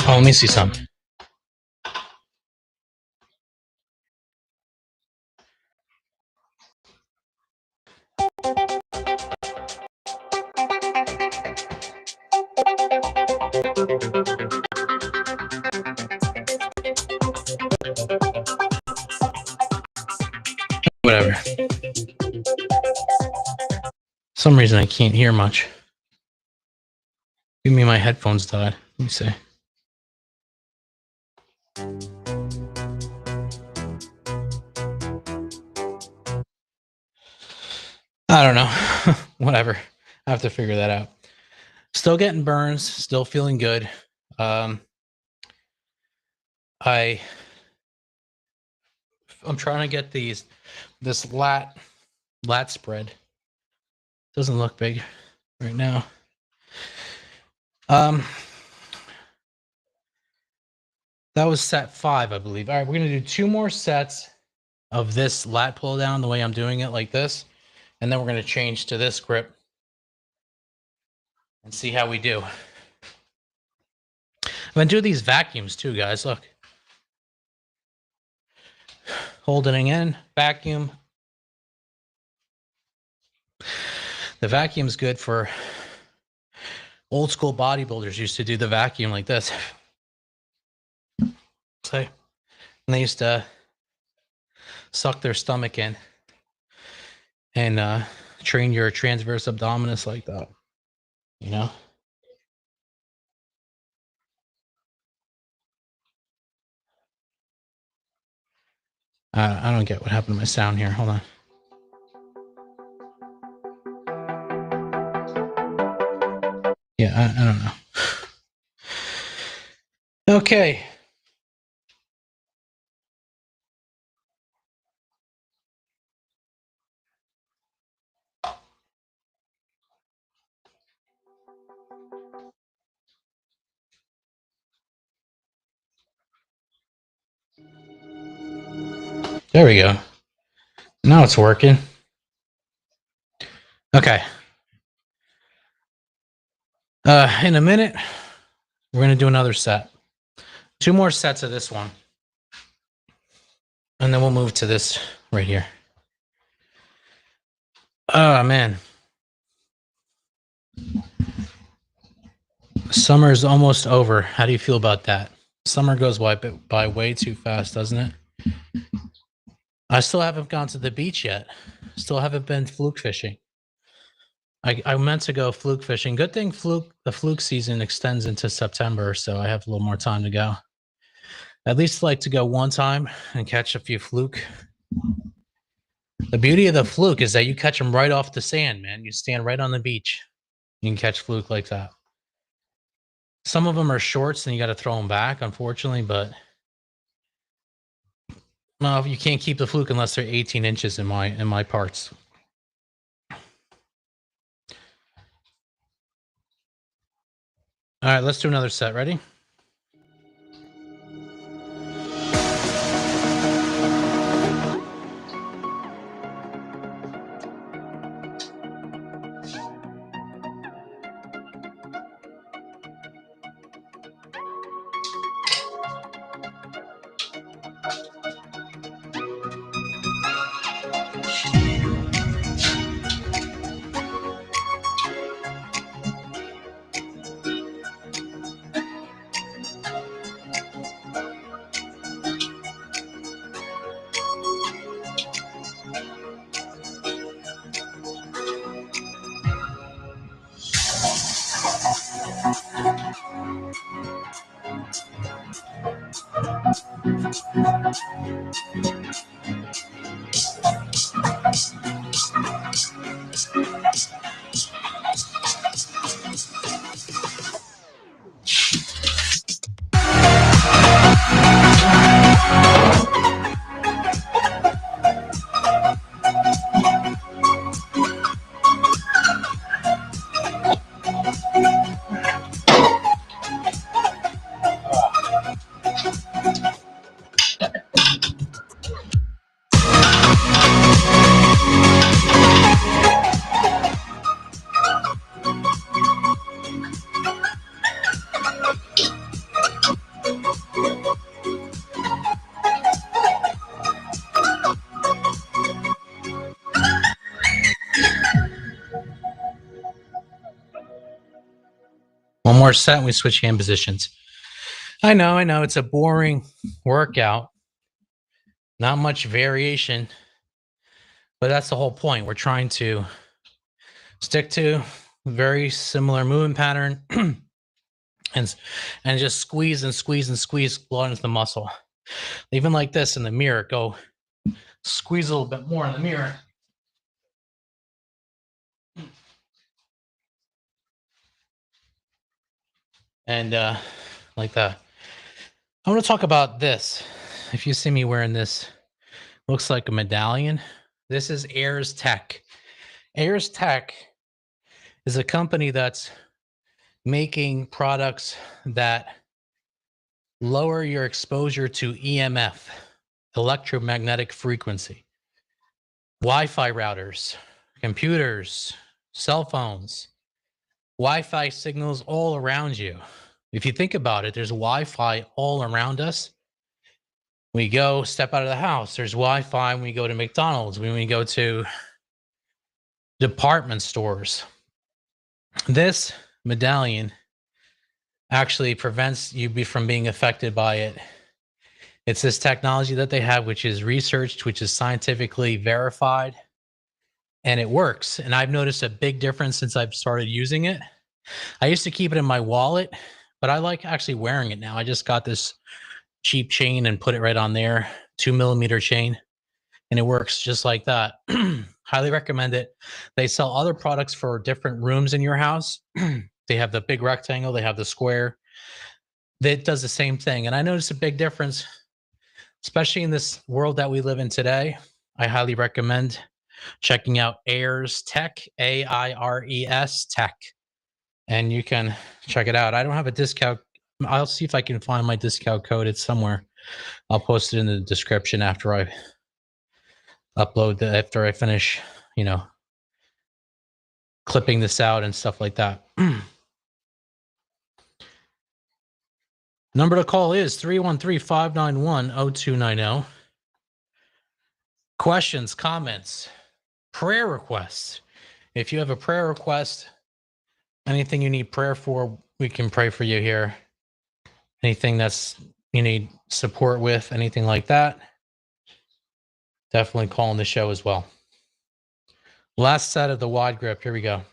Oh, let me see something. Whatever. For some reason I can't hear much. Give me my headphones died. Let me see. I don't know. Whatever. I have to figure that out. Still getting burns, still feeling good. I'm trying to get this lat spread. Doesn't look big right now. That was set 5, I believe. All right, we're gonna do 2 more sets of this lat pull down the way I'm doing it, like this, And then we're going to change to this grip and see how we do. I'm going to do these vacuums too, guys. Look. Holding in, vacuum. The vacuum's good for old school bodybuilders used to do the vacuum like this. See? And they used to suck their stomach in and train your transverse abdominis like that. You know? I don't get what happened to my sound here. Hold on. Yeah, I don't know. Okay. There we go. Now it's working. Okay. In a minute, we're going to do another set. 2 more sets of this one. And then we'll move to this right here. Oh, man. Summer is almost over. How do you feel about that? Summer goes by way too fast, doesn't it? I still haven't gone to the beach yet. Still haven't been fluke fishing. I meant to go fluke fishing. Good thing the fluke season extends into September, so I have a little more time to go. At least like to go one time and catch a few fluke. The beauty of the fluke is that you catch them right off the sand, man. You stand right on the beach. You can catch fluke like that. Some of them are shorts and you got to throw them back, unfortunately, but no, you can't keep the fluke unless they're 18 inches in my parts. All right, let's do another set. Ready? One more set and we switch hand positions. I know. It's a boring workout. Not much variation. But that's the whole point. We're trying to stick to very similar movement pattern and just squeeze and squeeze and squeeze blood into the muscle. Even like this in the mirror, go squeeze a little bit more in the mirror. And like that. I want to talk about this. If you see me wearing this, looks like a medallion. This is Ayers Tech. Ayers Tech is a company that's making products that lower your exposure to EMF, electromagnetic frequency, Wi-Fi routers, computers, cell phones, Wi-Fi signals all around you. If you think about it, there's Wi-Fi all around us. We go step out of the house, there's Wi-Fi when we go to McDonald's, when we go to department stores. This medallion actually prevents you from being affected by it. It's this technology that they have, which is researched, which is scientifically verified, and it works. And I've noticed a big difference since I've started using it. I used to keep it in my wallet, but I like actually wearing it now. I just got this cheap chain and put it right on there, 2mm chain, and it works just like that. Highly recommend it. They sell other products for different rooms in your house. They have the big rectangle, they have the square. That does the same thing. And I noticed a big difference, especially in this world that we live in today. I highly recommend checking out Airs Tech, AIRES Tech. And you can check it out. I don't have a discount. I'll see if I can find my discount code. It's somewhere. I'll post it in the description after I upload after I finish, clipping this out and stuff like that. Number to call is 313-591-0290. Questions, comments, prayer requests. If you have a prayer request, anything you need prayer for, we can pray for you here. Anything that's you need support with, anything like that, definitely call in the show as well. Last set of the wide grip. Here we go.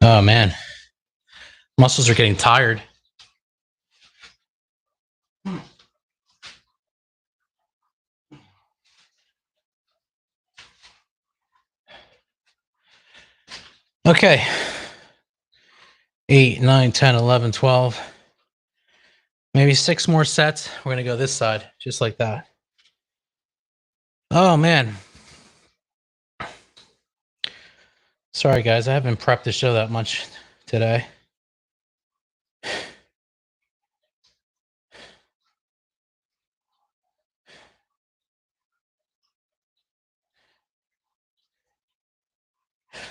Oh man, muscles are getting tired. Okay. 8, 9, 10, 11, 12. Maybe 6 more sets. We're going to go this side, just like that. Oh, man. Sorry, guys. I haven't prepped the show that much today.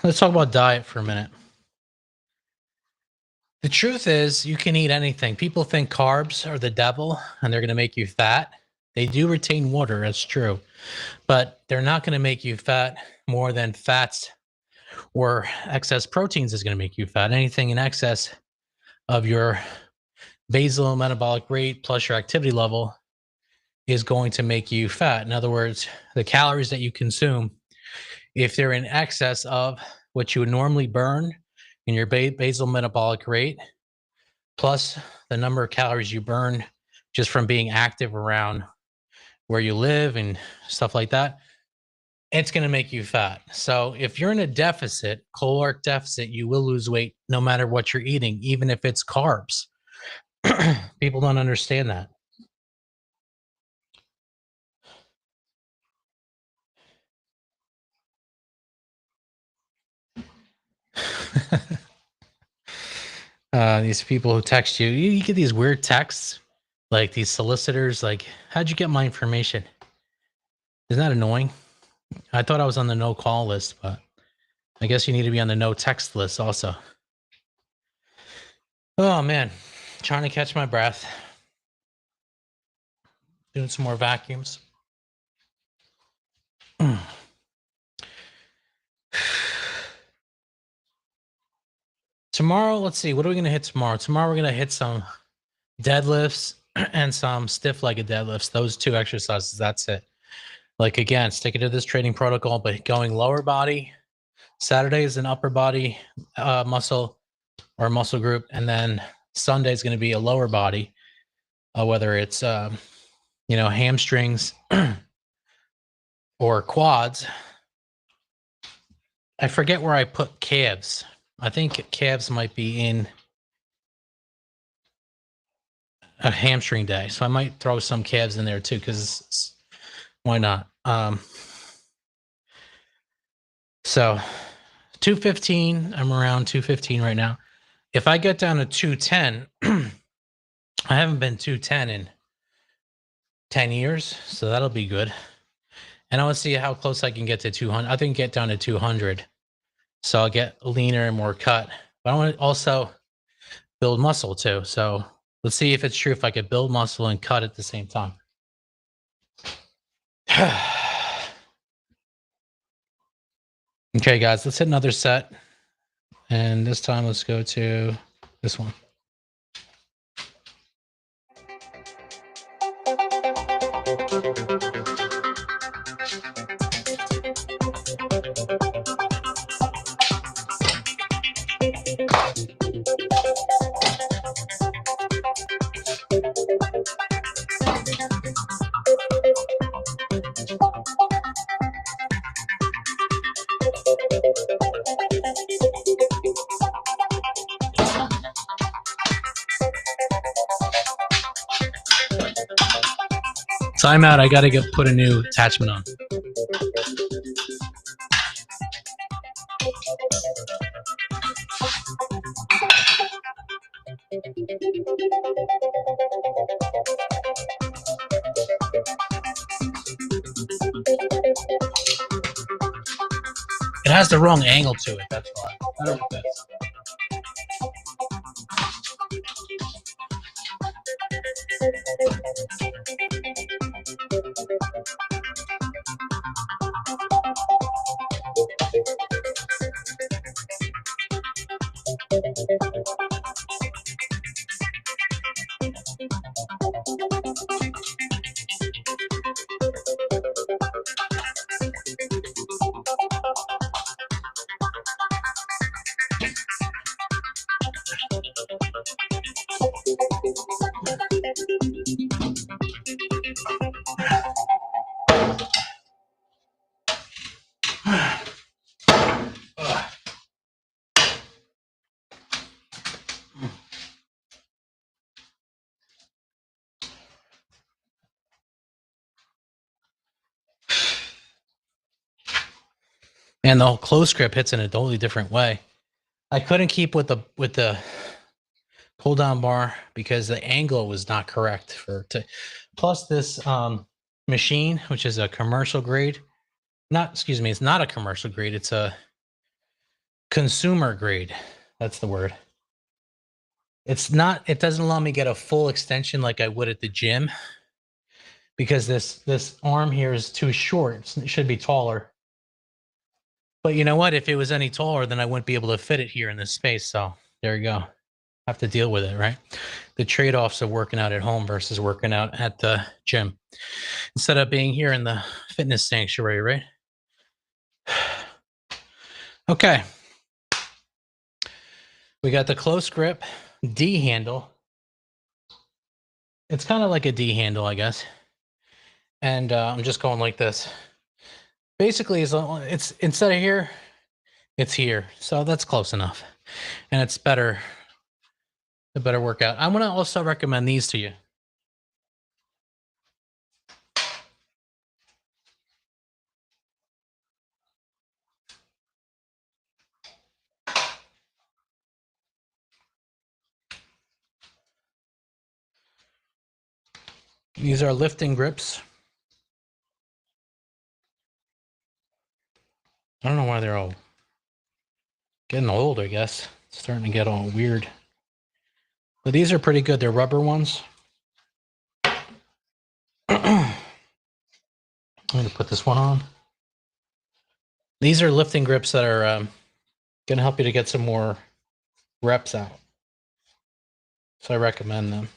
Let's talk about diet for a minute. The truth is, you can eat anything. People think carbs are the devil and they're going to make you fat. They do retain water, that's true. But they're not going to make you fat more than fats or excess proteins is going to make you fat. Anything in excess of your basal metabolic rate plus your activity level is going to make you fat. In other words, the calories that you consume, if they're in excess of what you would normally burn in your basal metabolic rate, plus the number of calories you burn just from being active around where you live and stuff like that, it's going to make you fat. So if you're in a deficit, caloric deficit, you will lose weight no matter what you're eating, even if it's carbs. People don't understand that. These people who text you, you get these weird texts, like these solicitors, like, how'd you get my information? Isn't that annoying? I thought I was on the no call list, but I guess you need to be on the no text list also. Oh man, trying to catch my breath. Doing some more vacuums. Tomorrow, let's see, what are we going to hit tomorrow? Tomorrow, we're going to hit some deadlifts and some stiff-legged deadlifts. Those two exercises, that's it. Like, again, sticking to this training protocol, but going lower body. Saturday is an upper body muscle or muscle group. And then Sunday is going to be a lower body, whether it's, hamstrings or quads. I forget where I put calves. I think calves might be in a hamstring day, so I might throw some calves in there too, because why not? So 215, I'm around 215 right now. If I get down to 210, I haven't been 210 in 10 years, so that'll be good. And I want to see how close I can get to 200. I think get down to 200, so I'll get leaner and more cut. But I want to also build muscle too. So let's see if it's true if I could build muscle and cut at the same time. Okay, guys, let's hit another set. And this time, let's go to this one. Time out. I got to put a new attachment on. It has the wrong angle to it. That's why. I don't know if that's... And the whole close grip hits in a totally different way. I couldn't keep with the pull down bar because the angle was not correct plus this machine, which is a commercial grade. It's not a commercial grade, it's a consumer grade. That's the word. It doesn't allow me to get a full extension like I would at the gym because this arm here is too short. It should be taller. But you know what? If it was any taller, then I wouldn't be able to fit it here in this space. So there you go. I have to deal with it, right? The trade-offs of working out at home versus working out at the gym. Instead of being here in the fitness sanctuary, right? Okay. We got the close grip D handle. It's kind of like a D handle, I guess. And I'm just going like this. Basically, it's instead of here, it's here. So that's close enough. And it's better. A better workout. I'm going to also recommend these to you. These are lifting grips. I don't know why they're all getting old, I guess. It's starting to get all weird. But these are pretty good. They're rubber ones. I'm going to put this one on. These are lifting grips that are going to help you to get some more reps out. So I recommend them.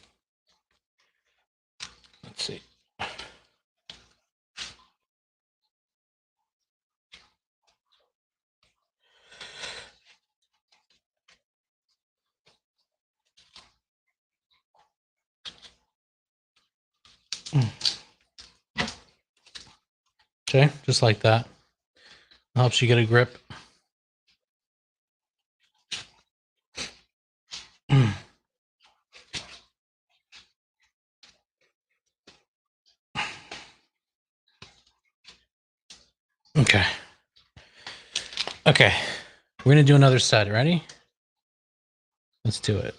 Let's see. Okay, just like that. Helps you get a grip. Okay. Okay. We're going to do another set. Ready? Let's do it.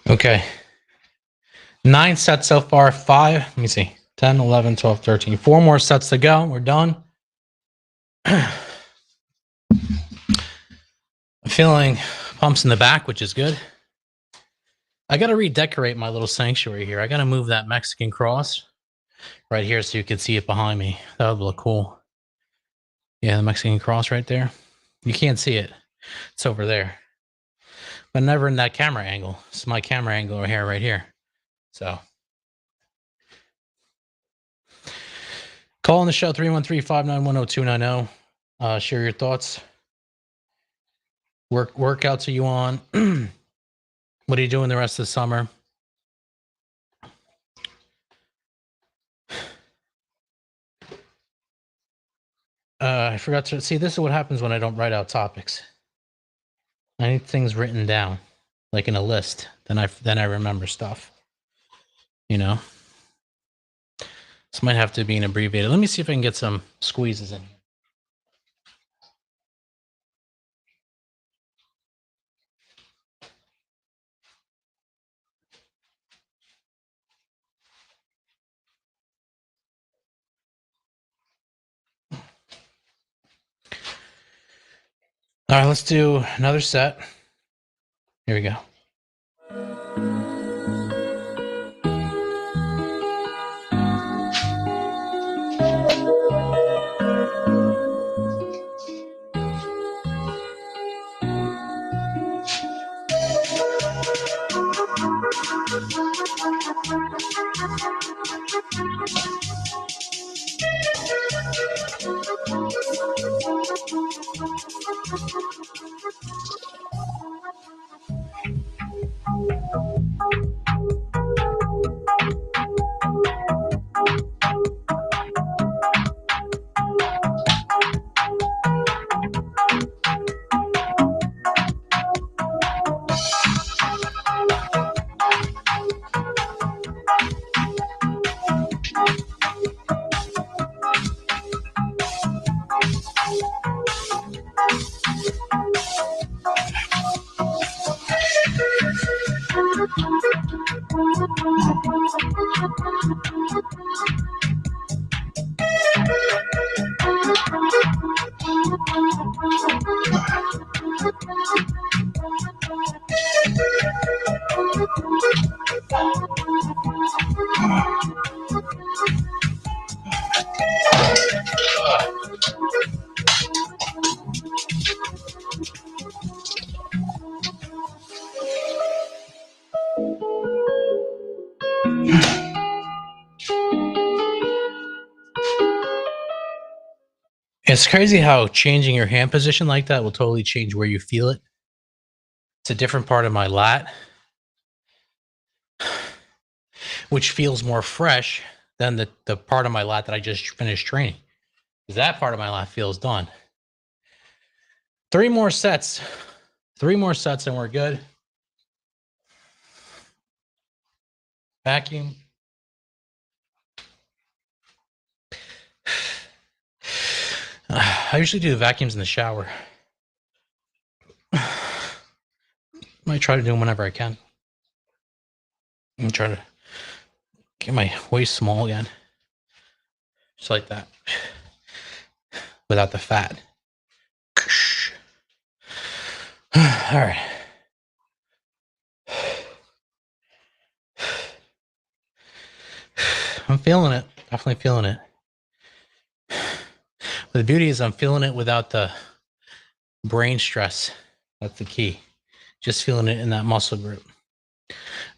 Okay. 9 sets so far. 5. Let me see. 10, 11, 12, 13. 4 more sets to go. We're done. I'm feeling pumps in the back, which is good. I got to redecorate my little sanctuary here. I got to move that Mexican cross right here so you can see it behind me. That would look cool. Yeah, the Mexican cross right there. You can't see it. It's over there. But never in that camera angle. It's my camera angle right here. So call on the show 313-591-0290. Share your thoughts. Workouts are you on? What are you doing the rest of the summer? I forgot to see. This is what happens when I don't write out topics. I need things written down, like in a list. Then I remember stuff. You know, this might have to be an abbreviated. Let me see if I can get some squeezes in here. All right, let's do another set. Here we go. It's crazy how changing your hand position like that will totally change where you feel it. It's a different part of my lat, which feels more fresh than the part of my lat that I just finished training. That part of my lat feels done. 3 more sets. 3 more sets and we're good. Vacuum. I usually do the vacuums in the shower. Might try to do them whenever I can. I'm trying to get my waist small again. Just like that. Without the fat. All right. I'm feeling it. Definitely feeling it. But the beauty is I'm feeling it without the brain stress. That's the key. Just feeling it in that muscle group.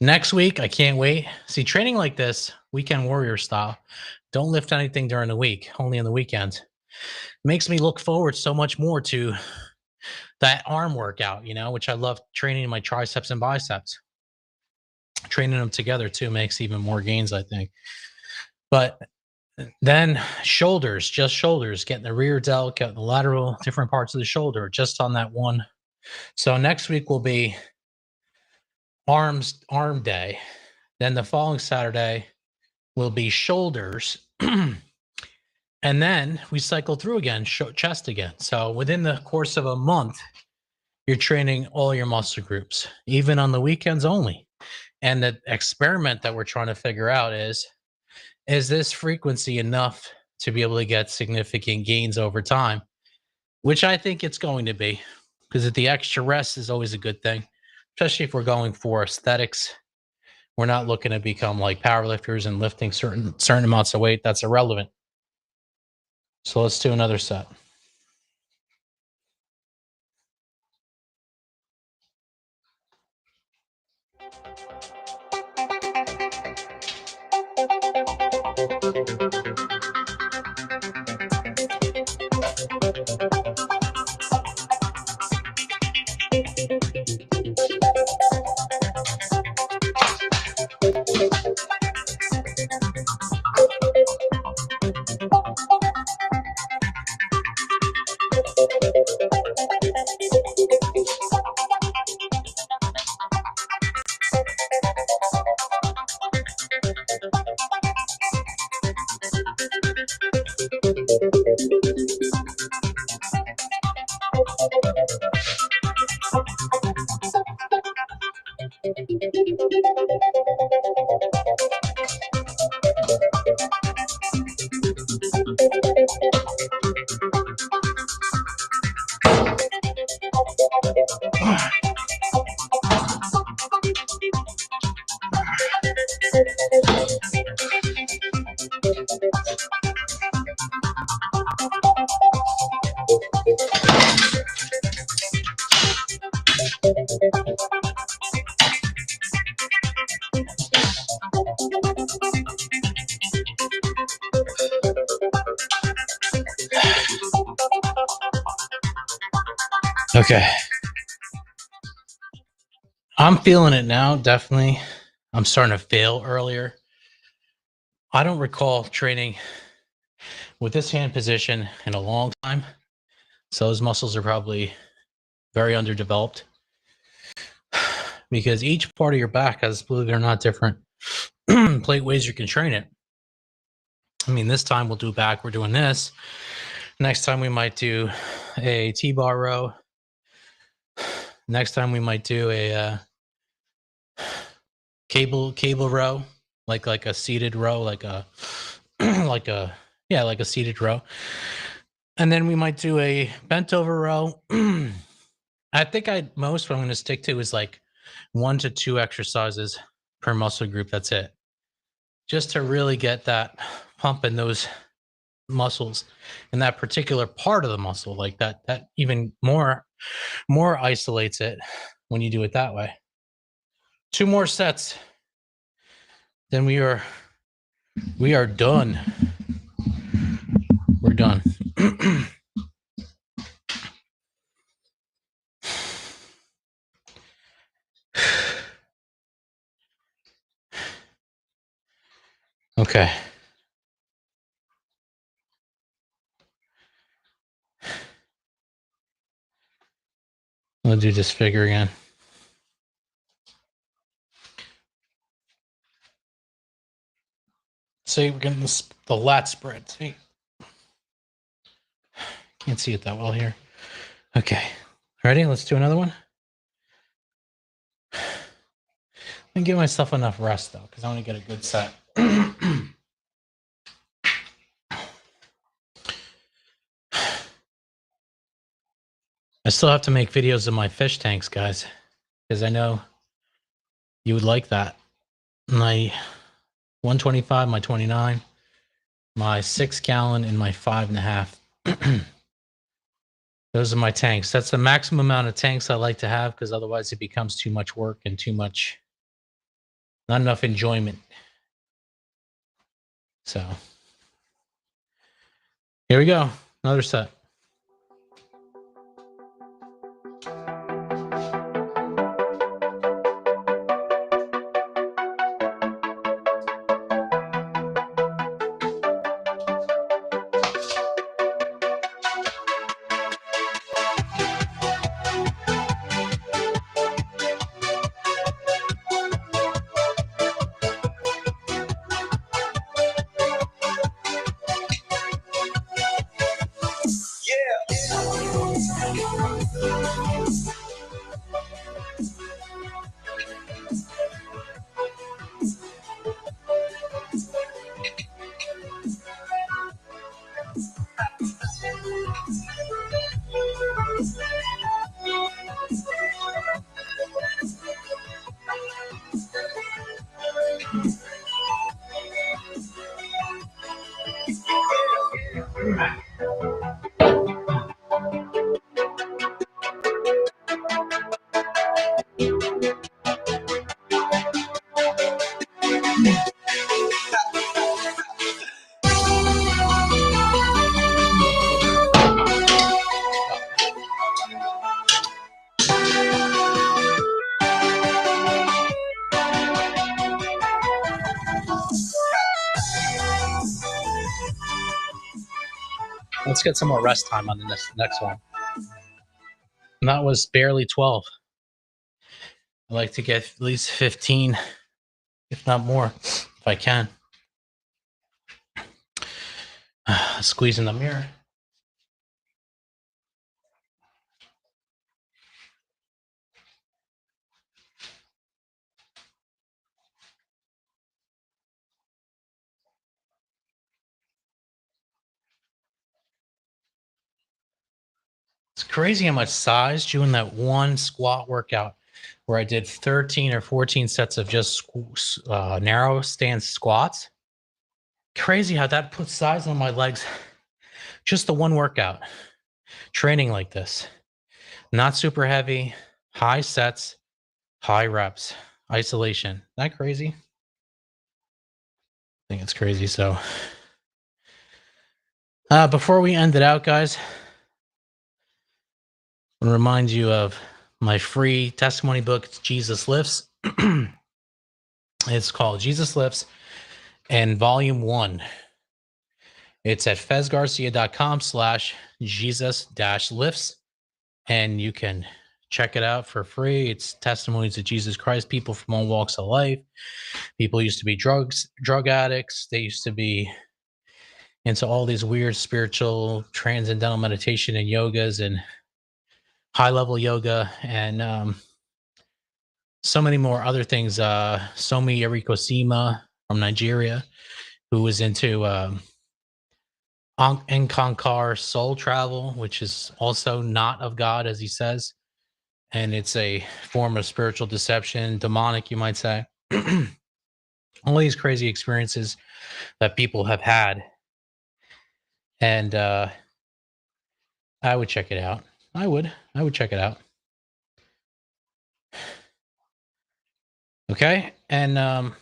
Next week, I can't wait. See, training like this, weekend warrior style, don't lift anything during the week, only on the weekends. Makes me look forward so much more to that arm workout, you know, which I love training my triceps and biceps. Training them together too makes even more gains, I think. But then shoulders, just shoulders, getting the rear delt, getting the lateral, different parts of the shoulder, just on that one. So next week will be arm day. Then the following Saturday will be shoulders. And then we cycle through again, chest again. So within the course of a month, you're training all your muscle groups, even on the weekends only. And the experiment that we're trying to figure out is this frequency enough to be able to get significant gains over time? Which I think it's going to be, because the extra rest is always a good thing, especially if we're going for aesthetics. We're not looking to become like powerlifters and lifting certain amounts of weight. That's irrelevant. So let's do another set. Okay. I'm feeling it now, definitely. I'm starting to fail earlier. I don't recall training with this hand position in a long time. So those muscles are probably very underdeveloped because each part of your back has, believe it or not, different plate ways you can train it. I mean, this time we'll do back. We're doing this. Next time we might do a T-bar row. Next time we might do a cable row, like a seated row, like a like a seated row. And then we might do a bent over row. I think what I'm going to stick to is like 1 to 2 exercises per muscle group. That's it. Just to really get that pump in those muscles in that particular part of the muscle, like that even more isolates it when you do it that way. 2 more sets, then we are done. We're done. Okay. We'll do this figure again. See, we're getting the lat spread. See? Can't see it that well here. Okay. Ready? Let's do another one. And give myself enough rest though, because I want to get a good set. I still have to make videos of my fish tanks, guys, because I know you would like that. My 125, my 29, my 6 gallon, and my 5.5. Those are my tanks. That's the maximum amount of tanks I like to have because otherwise it becomes too much work and not enough enjoyment. So here we go. Another set. Let's get some more rest time on the next one. And that was barely 12. I like to get at least 15, if not more, if I can. Squeeze in the mirror. It's crazy how much size doing that one squat workout where I did 13 or 14 sets of just narrow stance squats. Crazy how that puts size on my legs. Just the one workout. Training like this. Not super heavy, high sets, high reps, isolation. Isn't that crazy? I think it's crazy. So before we end it out, guys, I want to remind you of my free testimony book. It's Jesus Lifts. It's called Jesus Lifts, and volume 1. It's at fezgarcia.com/Jesus-lifts, and you can check it out for free. It's testimonies of Jesus Christ, people from all walks of life. People used to be drug addicts. They used to be into all these weird spiritual transcendental meditation and yogas and high level yoga and so many more other things. Somi Erikosima from Nigeria, who was into Nkankar soul travel, which is also not of God, as he says. And it's a form of spiritual deception, demonic, you might say. All these crazy experiences that people have had. And I would check it out. I would check it out. Okay. And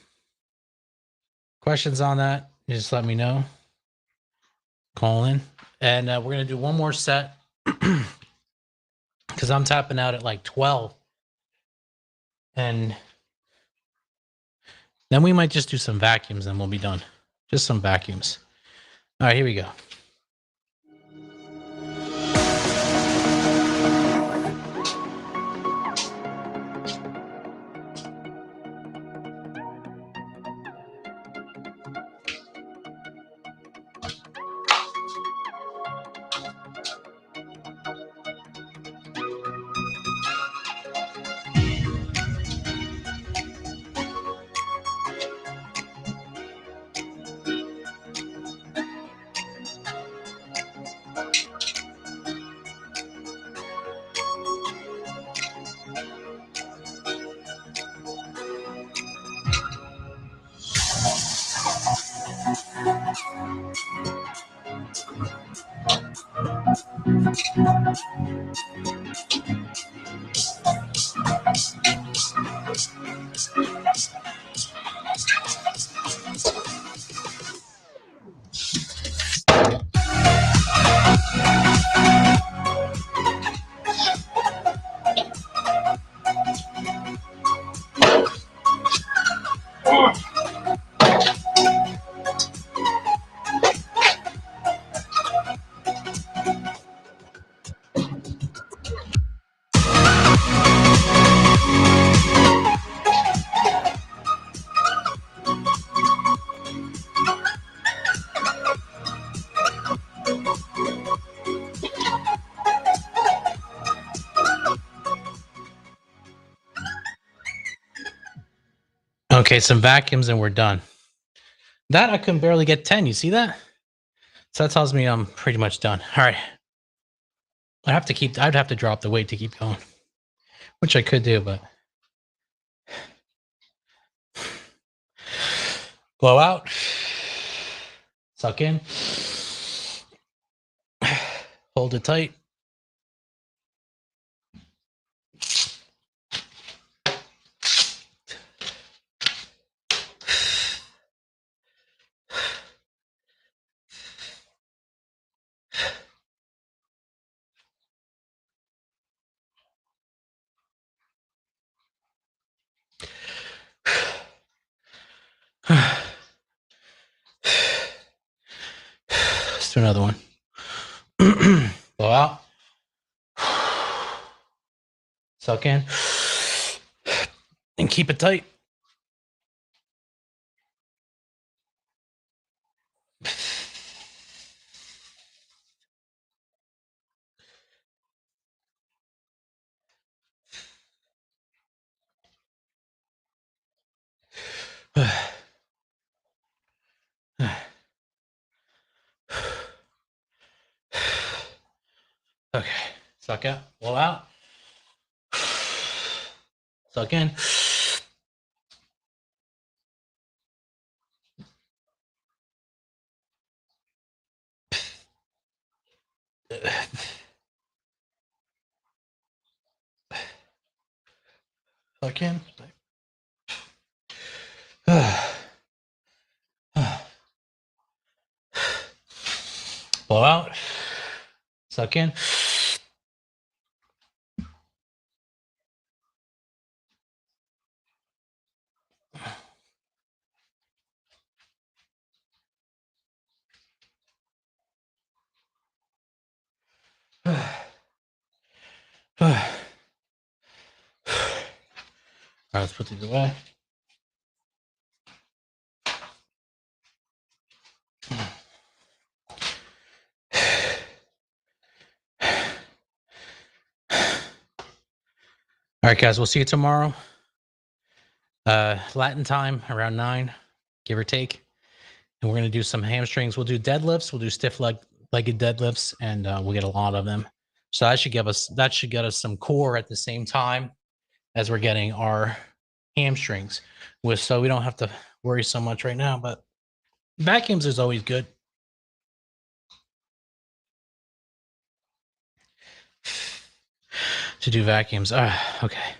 questions on that, just let me know. Call in. And we're going to do one more set because I'm tapping out at like 12. And then we might just do some vacuums and we'll be done. Just some vacuums. All right, here we go. Okay, some vacuums and we're done. That I can barely get 10. You see that? So that tells me I'm pretty much done. All right. I'd have to drop the weight to keep going, which I could do, but blow out, suck in, hold it tight. Let's do another one. Blow out. Suck in. And keep it tight. Okay. Suck out. Blow out. Suck in. Suck in. Blow out. Suck in. right, let's put these away. All right, guys, we'll see you tomorrow. Latin time around 9, give or take. And we're going to do some hamstrings. We'll do deadlifts. We'll do stiff legged deadlifts, and we'll get a lot of them. So that should get us some core at the same time as we're getting our hamstrings. So we don't have to worry so much right now. But vacuums is always good. To do vacuums. Okay.